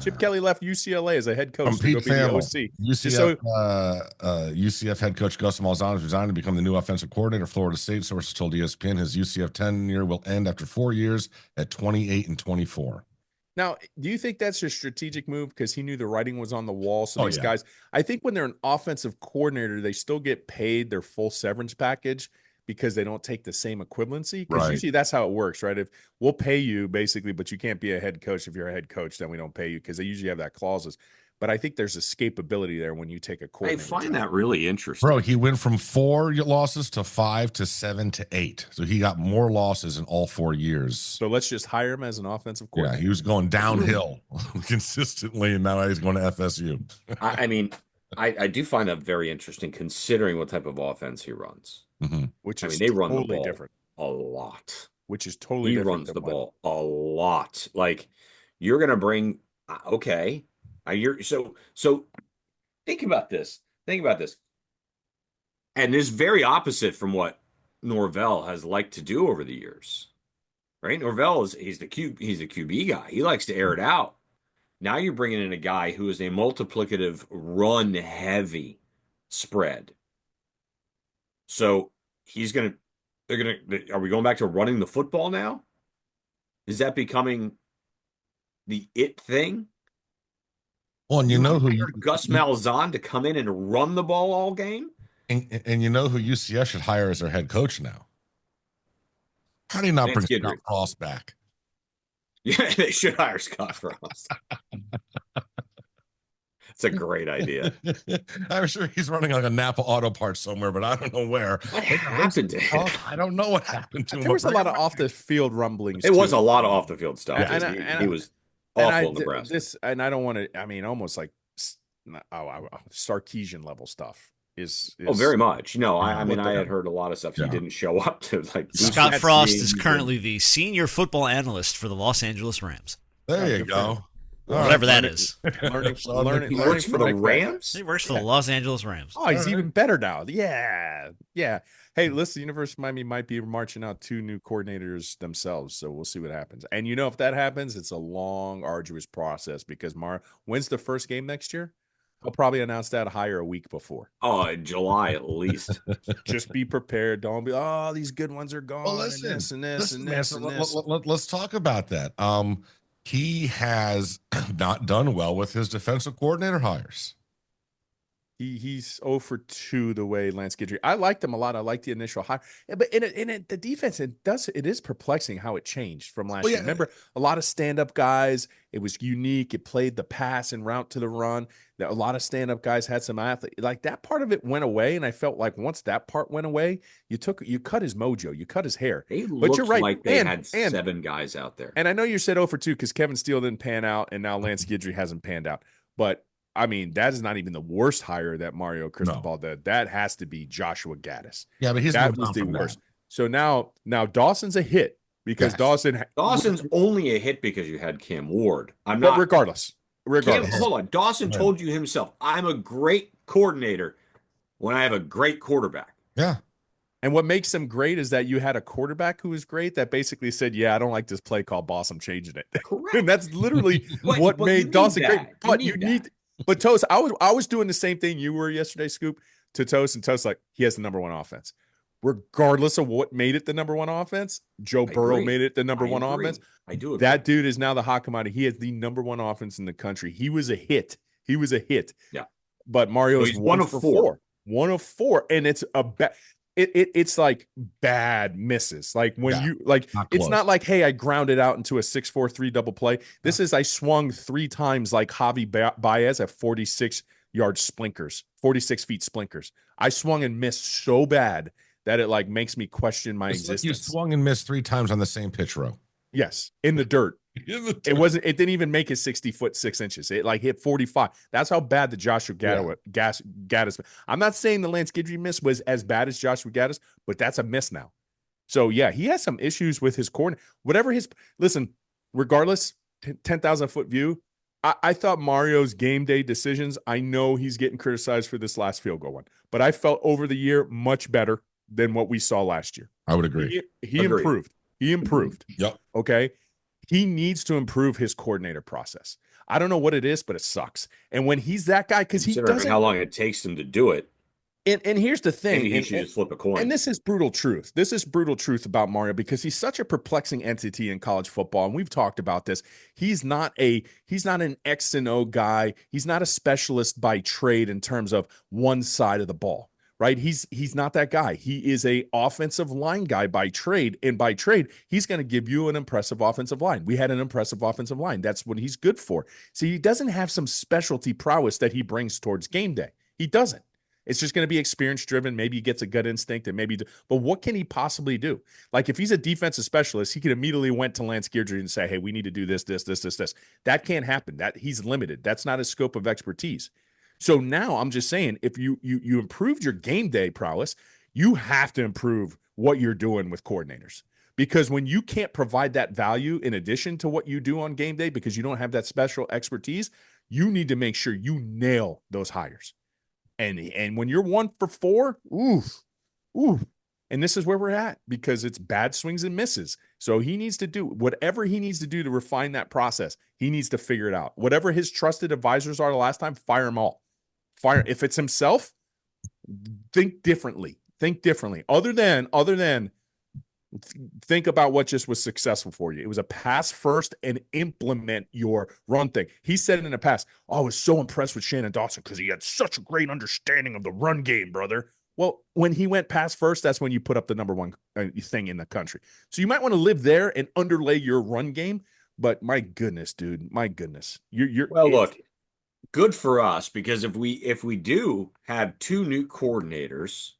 Chip Kelly left UCLA as a head coach From to Pete go be the Thamel. OC. UCF head coach Gus Malzahn has resigned to become the new offensive coordinator of Florida State. Sources told ESPN his UCF tenure will end after 4 years at 28 and 24. Now, do you think that's a strategic move because he knew the writing was on the wall? So these guys, I think when they're an offensive coordinator, they still get paid their full severance package because they don't take the same equivalency. Because usually that's how it works, right? If we'll pay you basically, but you can't be a head coach. If you're a head coach, then we don't pay you because they usually have that clauses. But I think there's escapability there when you take a coordinator. I find that really interesting. Bro, he went from 4 losses to 5 to 7 to 8. So he got more losses in all 4 years. So let's just hire him as an offensive coordinator. Yeah, he was going downhill consistently, and now he's going to FSU. I mean, I do find that very interesting considering what type of offense he runs. Mm-hmm. Which is they run totally the ball different. A lot. Which is totally he different. Runs the ball a lot. Like you're gonna bring okay. So think about this. And this is very opposite from what Norvell has liked to do over the years. Right? Norvell he's the QB guy. He likes to air it out. Now you're bringing in a guy who is a multiplicative run heavy spread. So are we going back to running the football now? Is that becoming the it thing? Well, and you know who Gus Malzahn to come in and run the ball all game? And you know who UCF should hire as their head coach now? How do you not bring Scott Frost back? Yeah, they should hire Scott Frost. It's a great idea. I'm sure he's running like a Napa Auto Parts somewhere, but I don't know where. What happened to him? I don't know what happened to him. There was a lot of off the field rumblings. It was a lot of off the field stuff. Yeah, he was awful in Nebraska. And I don't want to. I mean, almost like Sarkeesian level stuff is. Very much. No, I mean, I had heard a lot of stuff. He didn't show up to like. Scott Frost is currently the senior football analyst for the Los Angeles Rams. There you go. Whatever that is. Learning he works for the Rams? He works for the Los Angeles Rams. Oh, he's even better now. Yeah. Hey, listen, University of Miami might be marching out 2 new coordinators themselves, so we'll see what happens. And if that happens, it's a long, arduous process because when's the first game next year? I'll probably announce that hire a week before. Oh, in July at least. Just be prepared. Don't be, these good ones are gone. Well, listen, and this and this and this and this. Let's talk about that. He has not done well with his defensive coordinator hires. He's 0 for 2 the way Lance Guidry. I liked him a lot. I liked the initial hire, but in the defense, it is perplexing how it changed from last year. Remember, a lot of stand-up guys. It was unique. It played the pass and route to the run. A lot of stand-up guys had some athlete. Like that part of it went away, and I felt like once that part went away, you cut his mojo, you cut his hair. But you're right. Like they had 7 guys out there. And I know you said 0 for 2 because Kevin Steele didn't pan out, and now Lance Guidry hasn't panned out, but. I mean, that is not even the worst hire that Mario Cristobal did. That has to be Joshua Gaddis. Yeah, but that was the worst. So now Dawson's a hit because Dawson's only a hit because you had Cam Ward. But regardless. Hold on. Dawson told you himself, I'm a great coordinator when I have a great quarterback. Yeah. And what makes him great is that you had a quarterback who was great that basically said, I don't like this play call, boss, I'm changing it. Correct. And that's literally what made Dawson great. But you need But Toast, I was doing the same thing you were yesterday, Scoop, to Toast, and Toast like he has the number 1 offense. regardless of what made it the number one offense. Joe Burrow made it the number one offense. I do agree. That dude is now the hot commodity. He is the number one offense in the country. He was a hit. Yeah. But Mario's he's one of four. One of four. And it's a it's like bad misses. Like when you like, it's not like, hey, I grounded out into a 6-4-3 double play. This is I swung 3 times like Javi Baez at 46-yard splinkers, 46 feet splinkers. I swung and missed so bad that it like makes me question my existence. Like you swung and missed 3 times on the same pitch row. Yes, in the dirt. It didn't even make it 60 foot 6 inches. It like hit 45. That's how bad the Joshua Gaddis. I'm not saying the Lance Guidry miss was as bad as Joshua Gaddis, but that's a miss now. So yeah, he has some issues with his corner. Listen, regardless, 10,000 foot view. I thought Mario's game day decisions, I know he's getting criticized for this last field goal one, but I felt over the year much better than what we saw last year. I would agree. He improved. He improved. Yep. Okay. He needs to improve his coordinator process. I don't know what it is, but it sucks. And when he's that guy, because he doesn't, how long it takes him to do it. And here's the thing. Maybe he should just flip a coin. And this is brutal truth. This is brutal truth about Mario because he's such a perplexing entity in college football. And we've talked about this. He's not an X and O guy. He's not a specialist by trade in terms of one side of the ball. Right? He's not that guy. He is a offensive line guy by trade. And by trade, he's going to give you an impressive offensive line. We had an impressive offensive line. That's what he's good for. So he doesn't have some specialty prowess that he brings towards game day. He doesn't. It's just going to be experience driven. Maybe he gets a gut instinct and but what can he possibly do? Like if he's a defensive specialist, he could immediately went to Lance Guidry and say, hey, we need to do this. That can't happen. That he's limited. That's not his scope of expertise. So now I'm just saying, if you improved your game day prowess, you have to improve what you're doing with coordinators. Because when you can't provide that value in addition to what you do on game day because you don't have that special expertise, you need to make sure you nail those hires. And when you're 1 for 4, ooh. And this is where we're at because it's bad swings and misses. So he needs to do whatever he needs to do to refine that process. He needs to figure it out. Whatever his trusted advisors are the last time, fire them all. If it's himself, think differently. Other than think about what just was successful for you. It was a pass first and implement your run thing. He said in the past, I was so impressed with Shannon Dawson because he had such a great understanding of the run game, brother. Well, when he went pass first, that's when you put up the number one thing in the country. So you might want to live there and underlay your run game. But my goodness, dude, Look, good for us because if we do have 2 new coordinators,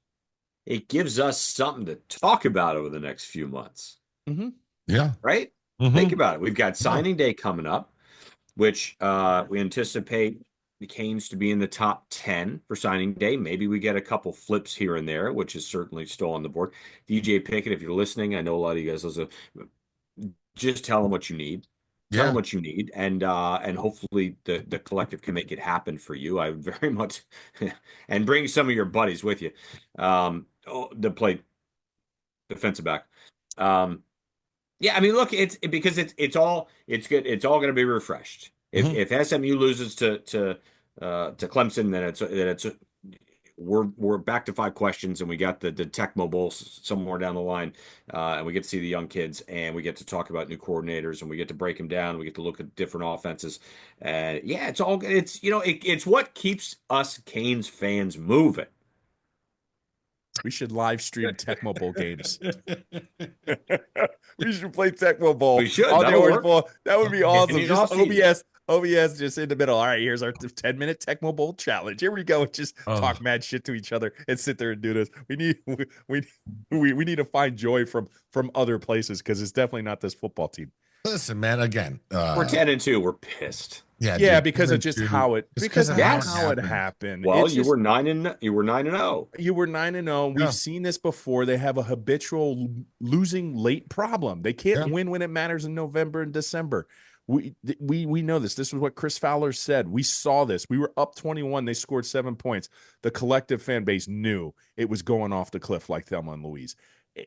it gives us something to talk about over the next few months. Mm-hmm. Yeah. Right? Mm-hmm. Think about it. We've got signing day coming up, which we anticipate the Canes to be in the top 10 for signing day. Maybe we get a couple flips here and there, which is certainly still on the board. DJ Pickett, if you're listening, I know a lot of you guys listen. Just tell them what you need. Tell them what you need, and hopefully the collective can make it happen for you. I would very much, and bring some of your buddies with you. To play defensive back. Yeah, I mean, look, it's because it's all good. It's all going to be refreshed. If SMU loses to Clemson, then we're back to 5 questions, and we got the Tecmo Bowl somewhere down the line, and we get to see the young kids, and we get to talk about new coordinators, and we get to break them down. We get to look at different offenses, and it's what keeps us Canes fans moving. We should live stream Tecmo Bowl games. We should play Tecmo Bowl. We should. Bowl. That would be awesome. Just OBS just in the middle. All right, here's our 10-minute Tecmo Bowl challenge. Here we go. Just talk mad shit to each other and sit there and do this. We need to find joy from other places because it's definitely not this football team. Listen, man. Again, we're 10-2. We're pissed. Yeah, because of just how it happened. Well, you were 9-0. You were 9-0. We've seen this before. They have a habitual losing late problem. They can't win when it matters in November and December. We know this. This is what Chris Fowler said. We saw this. We were up 21. They scored 7 points. The collective fan base knew it was going off the cliff like Thelma and Louise.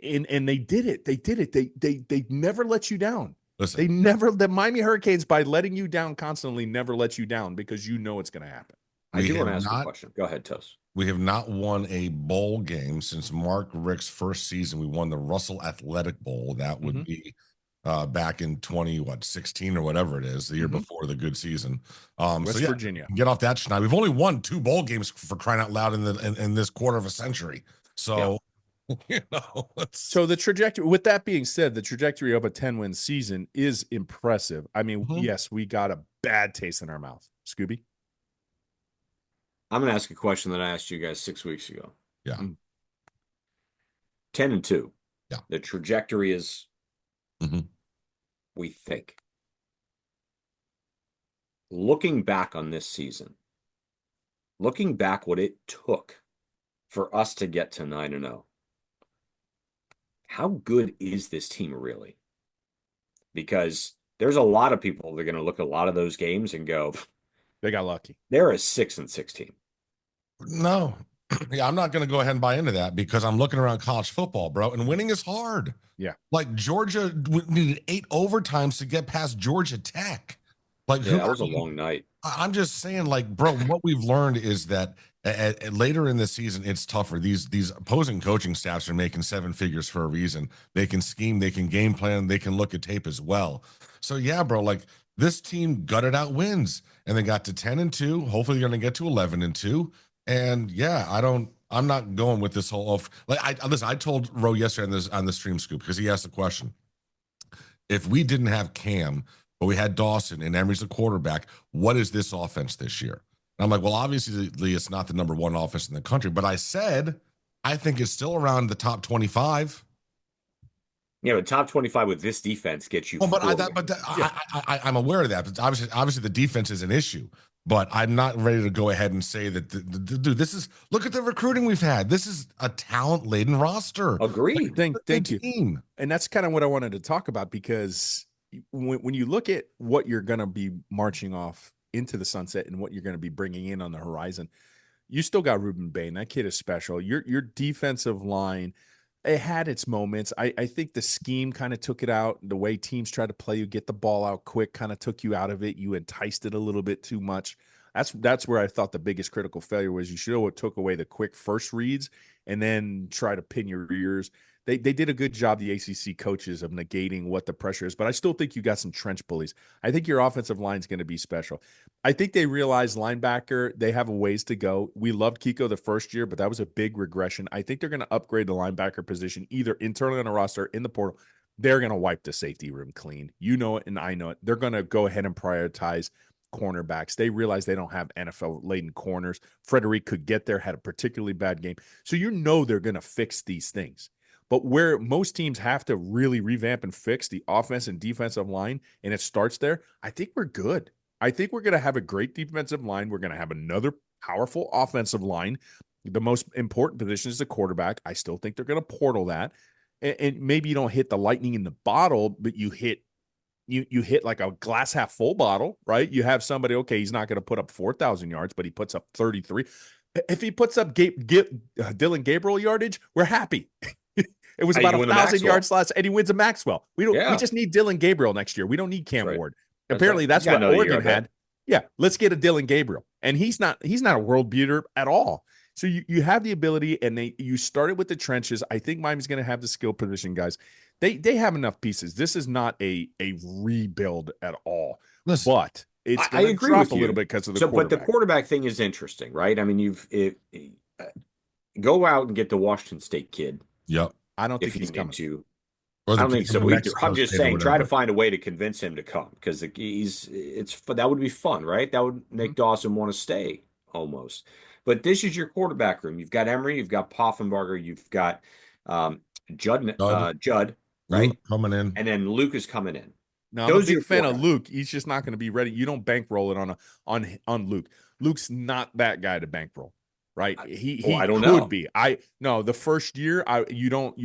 And they did it. They never let you down. Listen, the Miami Hurricanes, by letting you down constantly, never let you down because you know it's going to happen. I do want to ask a question. Go ahead, Toast. We have not won a bowl game since Mark Richt's first season. We won the Russell Athletic Bowl. That would be back in 16 or whatever it is, the year before the good season. West Virginia. Get off that schneid. We've only won 2 bowl games for crying out loud in this quarter of a century. So, So the trajectory, with that being said, the trajectory of a 10-win season is impressive. I mean, yes, we got a bad taste in our mouth. Scooby? I'm going to ask a question that I asked you guys 6 weeks ago. Yeah. 10-2. Yeah. The trajectory is, we think. Looking back on this season, looking back what it took for us to get to 9-0, how good is this team really? Because there's a lot of people that are going to look at a lot of those games and go, they got lucky. They're a 6-6 team. No. Yeah, I'm not going to go ahead and buy into that because I'm looking around college football, bro, and winning is hard. Yeah. Like Georgia needed 8 overtimes to get past Georgia Tech. Like, that was a long night. I'm just saying, like, bro, what we've learned is that later in the season, it's tougher. These opposing coaching staffs are making 7 figures for a reason. They can scheme, they can game plan, they can look at tape as well. So yeah, bro, like this team gutted out wins and they got to 10-2. Hopefully they're going to get to 11-2. And yeah, I'm not going with this whole I told Ro yesterday on the stream scoop because he asked the question. If we didn't have Cam, but we had Dawson and Emery's the quarterback, what is this offense this year? And I'm like, well, obviously it's not the number 1 offense in the country, but I said I think it's still around the top 25. Yeah, but top 25 with this defense gets you. Well, I'm aware of that. But obviously the defense is an issue. But I'm not ready to go ahead and say that, dude, look at the recruiting we've had. This is a talent-laden roster. Agreed. Thank you. And that's kind of what I wanted to talk about because when you look at what you're going to be marching off into the sunset and what you're going to be bringing in on the horizon, you still got Ruben Bain. That kid is special. Your defensive line, it had its moments. I think the scheme kind of took it out. The way teams try to play you, get the ball out quick, kind of took you out of it. You enticed it a little bit too much. That's where I thought the biggest critical failure was. You should have took away the quick first reads and then try to pin your ears. They did a good job, the ACC coaches, of negating what the pressure is, but I still think you got some trench bullies. I think your offensive line is going to be special. I think they realize linebacker, they have a ways to go. We loved Kiko the first year, but that was a big regression. I think they're going to upgrade the linebacker position either internally on the roster, in the portal. They're going to wipe the safety room clean. You know it, and I know it. They're going to go ahead and prioritize cornerbacks. They realize they don't have NFL-laden corners. Frederic could get there, had a particularly bad game. So you know they're going to fix these things. But where most teams have to really revamp and fix the offense and defensive line, and it starts there, I think we're good. I think we're going to have a great defensive line. We're going to have another powerful offensive line. The most important position is the quarterback. I still think they're going to portal that. And maybe you don't hit the lightning in the bottle, but you hit like a glass half full bottle, right? You have somebody, okay, he's not going to put up 4,000 yards, but he puts up 33. If he puts up Dylan Gabriel yardage, we're happy. It was about 1,000 yards last, and he wins a Maxwell. We just need Dylan Gabriel next year. We don't need Cam Ward. Apparently, that's what Oregon had. Yeah, let's get a Dylan Gabriel, and he's not a world beater at all. So you have the ability, and you started with the trenches. I think Miami's going to have the skill position guys. They have enough pieces. This is not a rebuild at all. Listen, but it's going to drop a little bit because of the quarterback. But the quarterback thing is interesting, right? I mean, go out and get the Washington State kid. Yep. I don't think he's coming. I don't think so either. I'm just saying, try to find a way to convince him to come because that would be fun, right? That would make Dawson want to stay almost. But this is your quarterback room. You've got Emery, you've got Poffenbarger, you've got Judd, right? Luke coming in, and then Luke is coming in. No, I'm a big fan of Luke. He's just not going to be ready. You don't bankroll it on Luke. Luke's not that guy to bankroll. Right, he I don't could know. Be. The first year, you don't. I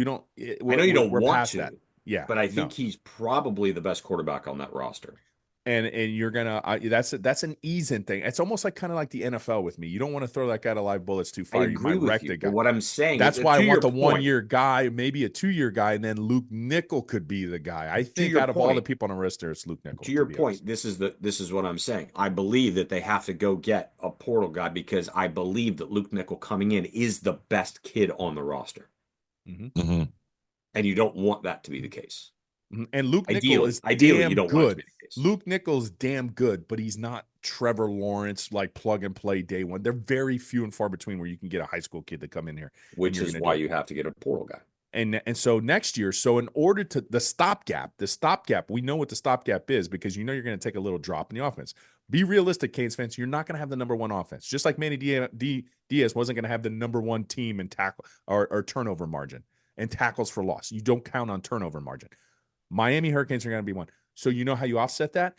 know you don't want to. That. Yeah, but I think he's probably the best quarterback on that roster. and you're gonna that's an easing thing. It's almost like kind of like the NFL with me. You don't want to throw that guy to live bullets too far. I You agree might with wreck you. the guy. But what I'm saying That's is, why I to want the your point, 1 year guy, maybe a 2 year guy, and then Luke Nickel could be the guy. I think your out of all the point- people on the roster, it's Luke Nickel. To your be point, honest. this is what I'm saying. I believe that they have to go get a portal guy because I believe that Luke Nickel coming in is the best kid on the roster. Mm-hmm. And you don't want that to be the case. And Luke Nickel is Ideally, damn you don't want it to good. be the case. Luke Nickel's damn good, but he's not Trevor Lawrence, like plug and play day one. They're very few and far between where you can get a high school kid to come in here. Which is why you have to get a portal guy. And so next year, so in order to the stopgap, we know what the stopgap is because you know you're going to take a little drop in the offense. Be realistic, Canes fans. You're not going to have the number one offense. Just like Manny Diaz wasn't going to have the number one team in tackle or turnover margin and tackles for loss. You don't count on turnover margin. Miami Hurricanes are going to be one. So you know how you offset that?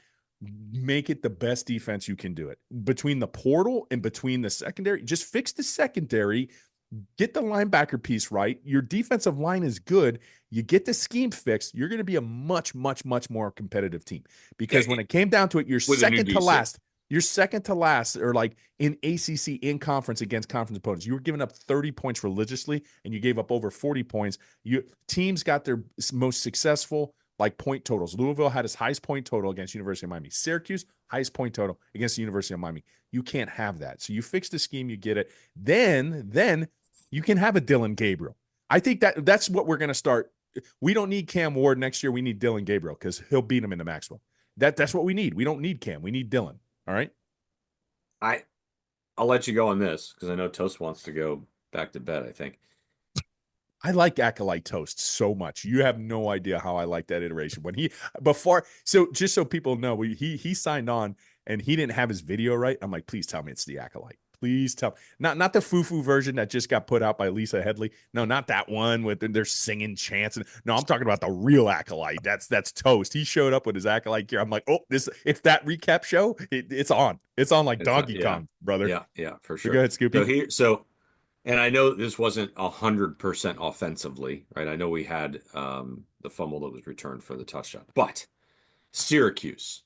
Make it the best defense you can do it. Between the portal and between the secondary, just fix the secondary, get the linebacker piece right. Your defensive line is good. You get the scheme fixed, you're going to be a much, much, much more competitive team. Because when it came down to it, you're second to last. You're second to last, or like in ACC in conference against conference opponents. You were giving up 30 points religiously, and you gave up over 40 points. Teams got their most successful like point totals. Louisville had its highest point total against University of Miami. Syracuse, highest point total against the University of Miami. You can't have that. So you fix the scheme, you get it. Then you can have a Dylan Gabriel. I think that's what we're going to start. We don't need Cam Ward next year. We need Dylan Gabriel because he'll beat him in the Maxwell. That's what we need. We don't need Cam. We need Dylan. All right. I'll let you go on this because I know Toast wants to go back to bed, I think. I like Acolyte Toast so much. You have no idea how I like that iteration. Just so people know, he signed on and he didn't have his video right. I'm like, please tell me it's the Acolyte. Please tell me. Not the foo-foo version that just got put out by Lisa Headley. No, not that one with they're singing chants. No, I'm talking about the real Acolyte. That's Toast. He showed up with his Acolyte gear. I'm like, oh, it's that recap show. It's on. It's on like Donkey Kong, brother. Yeah, for sure. So go ahead, Scoopy. And I know this wasn't 100% offensively, right? I know we had the fumble that was returned for the touchdown. But Syracuse,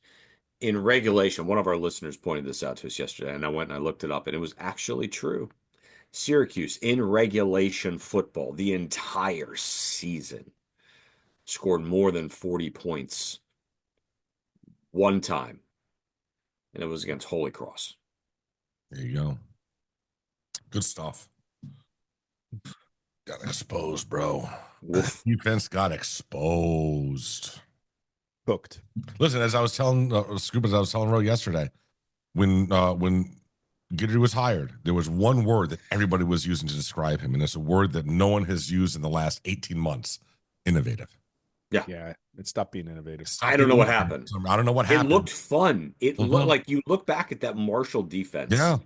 in regulation, one of our listeners pointed this out to us yesterday, and I went and I looked it up, and it was actually true. Syracuse, in regulation football, the entire season, scored more than 40 points one time, and it was against Holy Cross. There you go. Good stuff. Got exposed, bro. Defense got exposed. Cooked. Listen, as I was telling Scoop, as I was telling Ro yesterday, when Guidry was hired, there was one word that everybody was using to describe him, and it's a word that no one has used in the last 18 months: innovative. Yeah, it stopped being innovative. I don't know what happened. I don't know what happened. It looked fun. It looked like you look back at that Marshall defense. Yeah.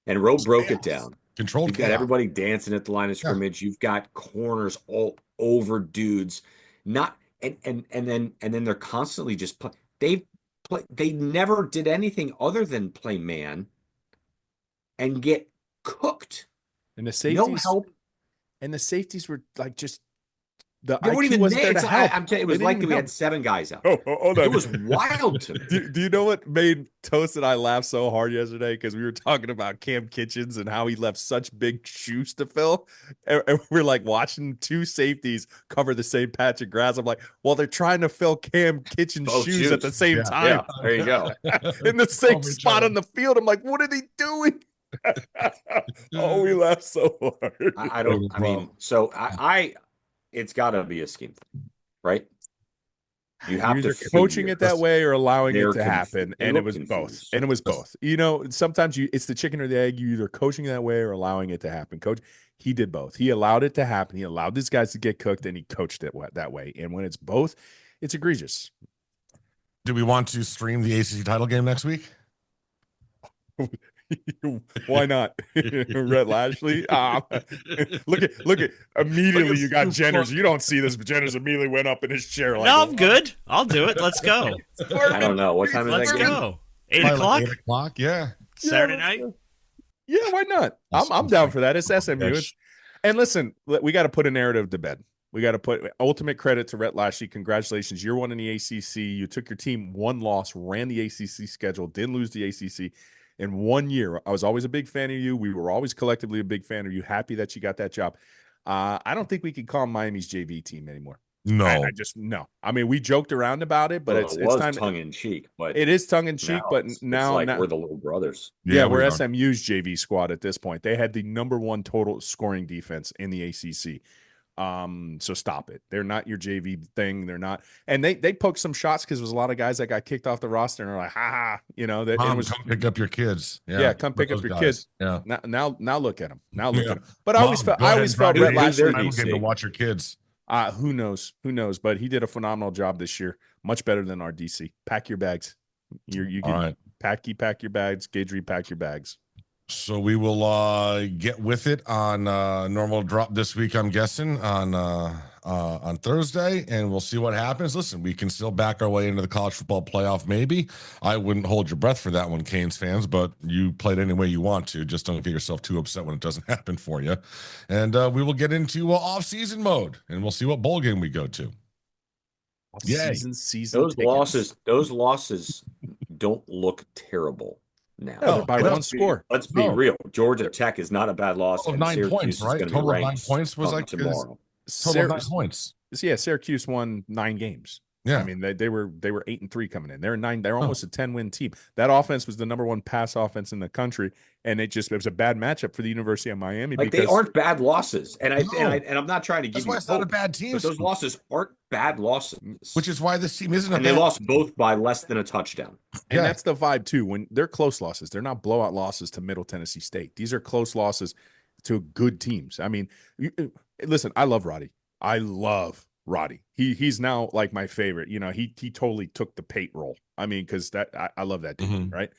And Rowe broke it down. Controlled. You've got everybody dancing at the line of scrimmage. You've got corners all over dudes. And then they're constantly just play. They never did anything other than play man and get cooked. And the safeties, no help. And the safeties were like just the they weren't IQ even wasn't there to help. I'm telling you, it was like we had 7 guys out. It was wild to me. Do you know what made Toast and I laugh so hard yesterday? Because we were talking about Cam Kitchens and how he left such big shoes to fill. And we're like watching 2 safeties cover the same patch of grass. I'm like, well, they're trying to fill Cam Kitchens' shoes at the same time. Yeah, there you go. In the same spot on the field. I'm like, what are they doing? We laughed so hard. It's got to be a scheme thing, right? You have You're to coaching it that way or allowing it to happen, and it was confused. both. And it was both. You know, sometimes it's the chicken or the egg. You either coaching that way or allowing it to happen. Coach, he did both. He allowed it to happen. He allowed these guys to get cooked, and he coached it that way. And when it's both, it's egregious. Do we want to stream the ACC title game next week? Why not? Rhett Lashley. Look at immediately you got Jenners. You don't see this, but Jenners immediately went up in his chair like, no, I'm good. I'll do it. Let's go. I don't know. What time is Let's that go. 8 o'clock? 8 o'clock, yeah. Saturday night? Yeah, why not? I'm down for that. It's SMU. And listen, we got to put a narrative to bed. We got to put ultimate credit to Rhett Lashley. Congratulations. You're one in the ACC. You took your team one loss, ran the ACC schedule, didn't lose the ACC in 1 year. I was always a big fan of you. We were always collectively a big fan of you. Happy that you got that job. I don't think we can call Miami's JV team anymore. No. I just no. I mean, we joked around about it, but Well, it's time. tongue in cheek, but it is tongue in cheek. But it's now like we're the little brothers. Yeah, we we're are. SMU's JV squad at this point. They had the #1 total scoring defense in the ACC. So stop it. They're not your JV thing. They're not. And they poked some shots because there was a lot of guys that got kicked off the roster and are like, ha, you know, that Mom, it was come pick up your kids. Yeah, come pick up your kids. Yeah. Now look at them. Now look Yeah. at them. But I always felt Rhett Rhett Lashley Lashley. getting to watch your kids. Who knows? But he did a phenomenal job this year. Much better than our DC. Pack your bags. You All right. pack your bags. Guidry, pack your bags. So we will get with it on normal drop this week, I'm guessing, on Thursday, and we'll see what happens. Listen, we can still back our way into the college football playoff, maybe. I wouldn't hold your breath for that one, Canes fans, but you play it any way you want to. Just don't get yourself too upset when it doesn't happen for you. And we will get into off-season mode, and we'll see what bowl game we go to. Season those tickets. losses don't look terrible now. No, by one score. Let's be real. Georgia Tech is not a bad loss. Total of 9 points, right? Total of 9 points was like tomorrow. Total of 9 points. Yeah, Syracuse won 9 games. Yeah, I mean they were 8-3 coming in. They're 9. They're almost a 10-win team. That offense was the #1 pass offense in the country, and it was a bad matchup for the University of Miami. Like because they aren't bad losses, and I'm not trying to give that's why it's not a bad team. But those losses aren't bad losses, which is why this team isn't. And they lost both by less than a touchdown. And that's the vibe too. When they're close losses, they're not blowout losses to Middle Tennessee State. These are close losses to good teams. I mean, listen, I love Roddy. I love Roddy. He's now like my favorite. You know, he totally took the Pate role. I mean, because I love that dude, right?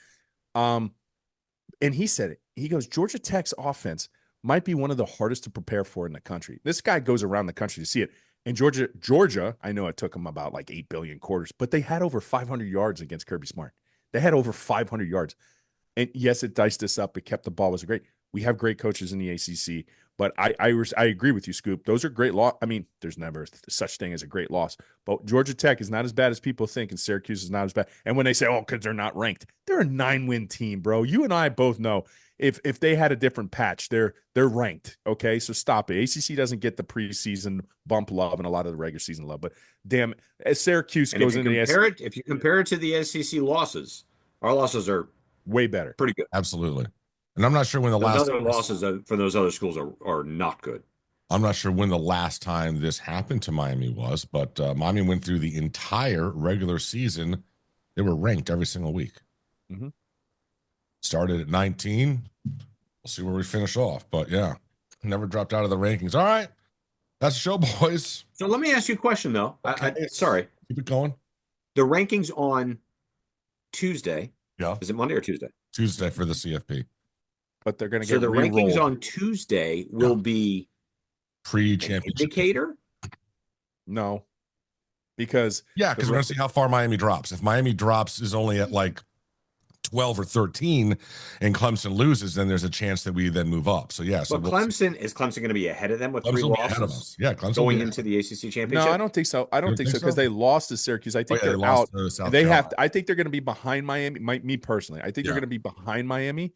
And he said it. He goes, Georgia Tech's offense might be one of the hardest to prepare for in the country. This guy goes around the country to see it. And Georgia, I know it took them about like 8 billion quarters, but they had over 500 yards against Kirby Smart. They had over 500 yards. And yes, it diced us up. It kept the ball. It was great. We have great coaches in the ACC, but I agree with you, Scoop. Those are great loss. I mean, there's never such thing as a great loss. But Georgia Tech is not as bad as people think, and Syracuse is not as bad. And when they say, because they're not ranked, they're a 9-win team, bro. You and I both know if they had a different patch, they're ranked. Okay, so stop it. ACC doesn't get the preseason bump love and a lot of the regular season love. But damn, as Syracuse and goes into the SEC, if you compare it to the SEC losses, our losses are way better, pretty good. Absolutely. And I'm not sure when the last other losses for those other schools are not good. I'm not sure when the last time this happened to Miami was, but Miami went through the entire regular season. They were ranked every single week. Mm-hmm. Started at 19. We'll see where we finish off. But yeah, never dropped out of the rankings. All right. That's the show, boys. So let me ask you a question, though. Okay. Sorry. Keep it going. The rankings on Tuesday. Yeah. Is it Monday or Tuesday? Tuesday for the CFP. But they're going to get the rankings on Tuesday will be pre-championship indicator. No, because we're going to see how far Miami drops. If Miami is only at like 12 or 13, and Clemson loses, then there's a chance that we then move up. So but Clemson is going to be ahead of them with 3 losses? Yeah, Clemson going into the ACC championship. No, I don't think so. I don't think so because they lost to Syracuse. I think they're out. I think they're going to be behind Miami. Me personally, I think they're going to be behind Miami.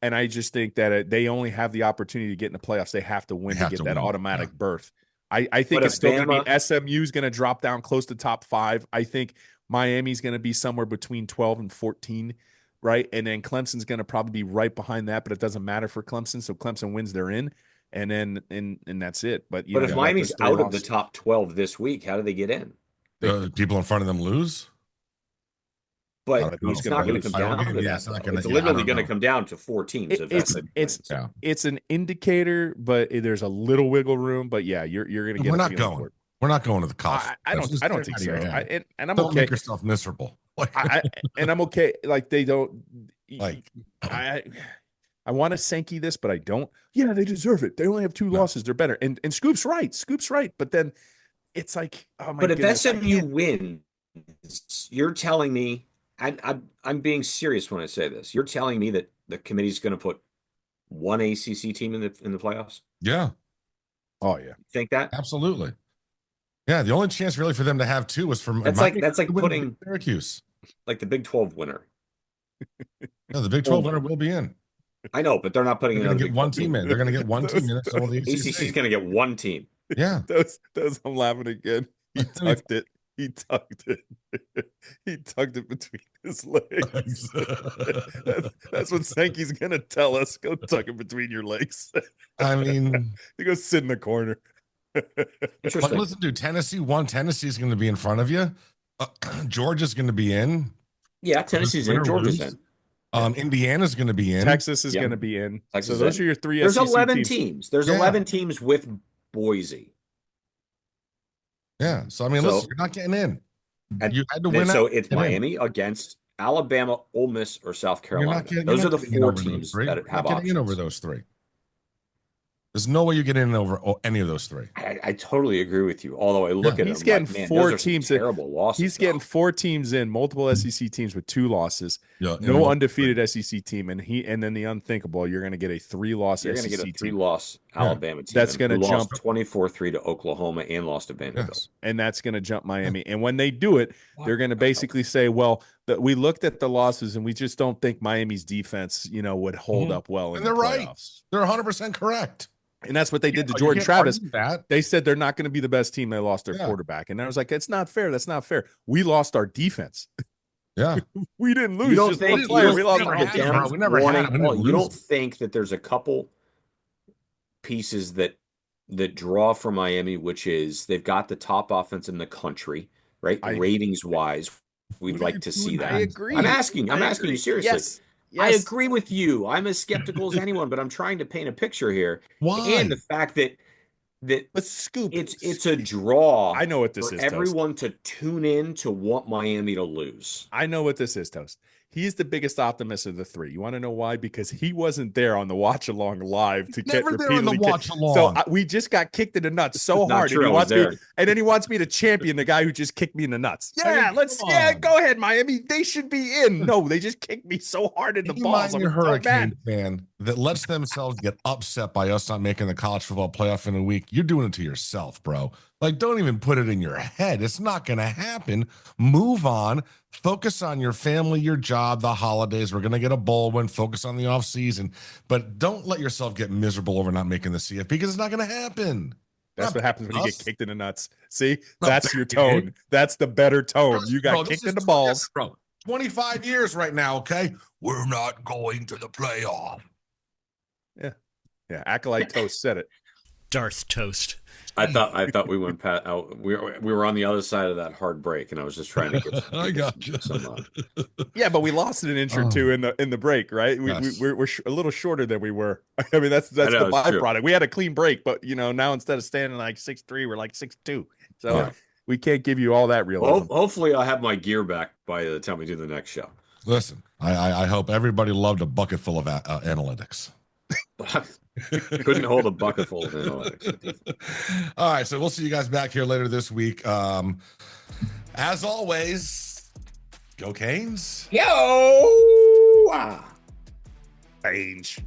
And I just think that they only have the opportunity to get in the playoffs. They have to win to get that automatic berth. I think it's still going to be SMU's going to drop down close to top 5. I think Miami's going to be somewhere between 12 and 14, right? And then Clemson's going to probably be right behind that, but it doesn't matter for Clemson. So Clemson wins, they're in. And then and that's it. But if Miami's out of the top 12 this week, how do they get in? People in front of them lose? But it's not going to come down. It's literally going to come down to 4 teams. It's an indicator, but there's a little wiggle room. But yeah, you're going to get. We're not going. We're not going to the college. I don't think so. And I'm don't okay. Make yourself miserable. And I'm okay. Like they don't. I want to Sankey this, but I don't. Yeah, they deserve it. They only have 2 losses. They're better. And Scoop's right. But then it's like, oh my. But if SMU wins, you're telling me. I'm being serious when I say this. You're telling me that the committee's going to put one ACC team in the playoffs? Yeah. Oh yeah. Think that? Absolutely. Yeah, the only chance really for them to have 2 was from That's like putting Syracuse. like the Big 12 winner. No, the Big 12 winner will be in. I know, but they're not putting They're going another to get Big one 12 team in. They're going to get one team in. So the ACC is going to get one team. Yeah. Those I'm laughing again. He tucked it. He tucked it. He tucked it between his legs. That's what Sankey's gonna tell us. Go tuck it between your legs. I mean, you go sit in the corner. Interesting. Like, listen, dude, Tennessee is going to be in front of you. Georgia's going to be in. Yeah, Tennessee's in. Georgia's in. Indiana's going to be in. Texas is going to be in. Texas so those are your 3 There's SEC 11 teams. There's 11 teams with Boise. Yeah. So, I mean, listen, you're not getting in. You had to win. So it's Miami against Alabama, Ole Miss, or South Carolina. Those are the 4 teams that have options. In over those 3. There's no way you get in over any of those 3. I totally agree with you. Although I look at he's him, getting like, man, 4 those are teams. Terrible losses. He's getting 4 teams in, multiple SEC teams with 2 losses. Yeah, no undefeated SEC team, and then the unthinkable. You're going to get a 3-loss. You're going to get a 3-loss Alabama team. That's going to jump 24-3 to Oklahoma and lost to Vanderbilt. Yes. And that's going to jump Miami. And when they do it, they're going to basically say, "Well, we looked at the losses, and we just don't think Miami's defense, would hold up well." And they're right. They're 100% correct. And that's what they did to Jordan Travis. They said they're not going to be the best team. They lost their quarterback. And I was like, it's not fair. That's not fair. We lost our defense. Yeah. We didn't lose. You don't think we lost our defense. We never had you don't think that there's a couple pieces that draw from Miami, which is they've got the top offense in the country, right? Ratings wise, we'd like to see that. I agree. I'm asking you seriously. Yes. I agree with you. I'm as skeptical as anyone, but I'm trying to paint a picture here. Why? And the fact that but Scoop, it's a draw. I know what this is. Everyone to tune in to want Miami to lose. I know what this is, Toast. He's the biggest optimist of the 3. You want to know why? Because he wasn't there on the watch along live to get repeatedly watch along. So we just got kicked in the nuts so hard, and then he wants me to champion the guy who just kicked me in the nuts. Yeah, go ahead, Miami. They should be in. No, they just kicked me so hard in the balls. I'm a Hurricane fan that lets themselves get upset by us not making the college football playoff in a week. You're doing it to yourself, bro. Like, don't even put it in your head. It's not going to happen. Move on. Focus on your family, your job, the holidays. We're going to get a bowl win. Focus on the offseason. But don't let yourself get miserable over not making the CFP because it's not going to happen. That's what happens when you get kicked in the nuts. See? That's your tone. That's the better tone. You got kicked in the balls. Bro, 25 years right now, okay? We're not going to the playoff. Yeah. Yeah. Acolyte Toast said it. Darth Toast. I thought we went past. We were on the other side of that hard break, and I was just trying to get. I got you. Yeah, but we lost an inch or 2 in the break, right? We're a little shorter than we were. I mean, that's the byproduct. We had a clean break, but now instead of standing like 6'3", we're like 6'2". So we can't give you all that realism. Well, hopefully, I'll have my gear back by the time we do the next show. Listen, I hope everybody loved a bucket full of analytics. Couldn't hold a bucket full of analytics. All right, so we'll see you guys back here later this week. As always, go Canes. Yo! Change.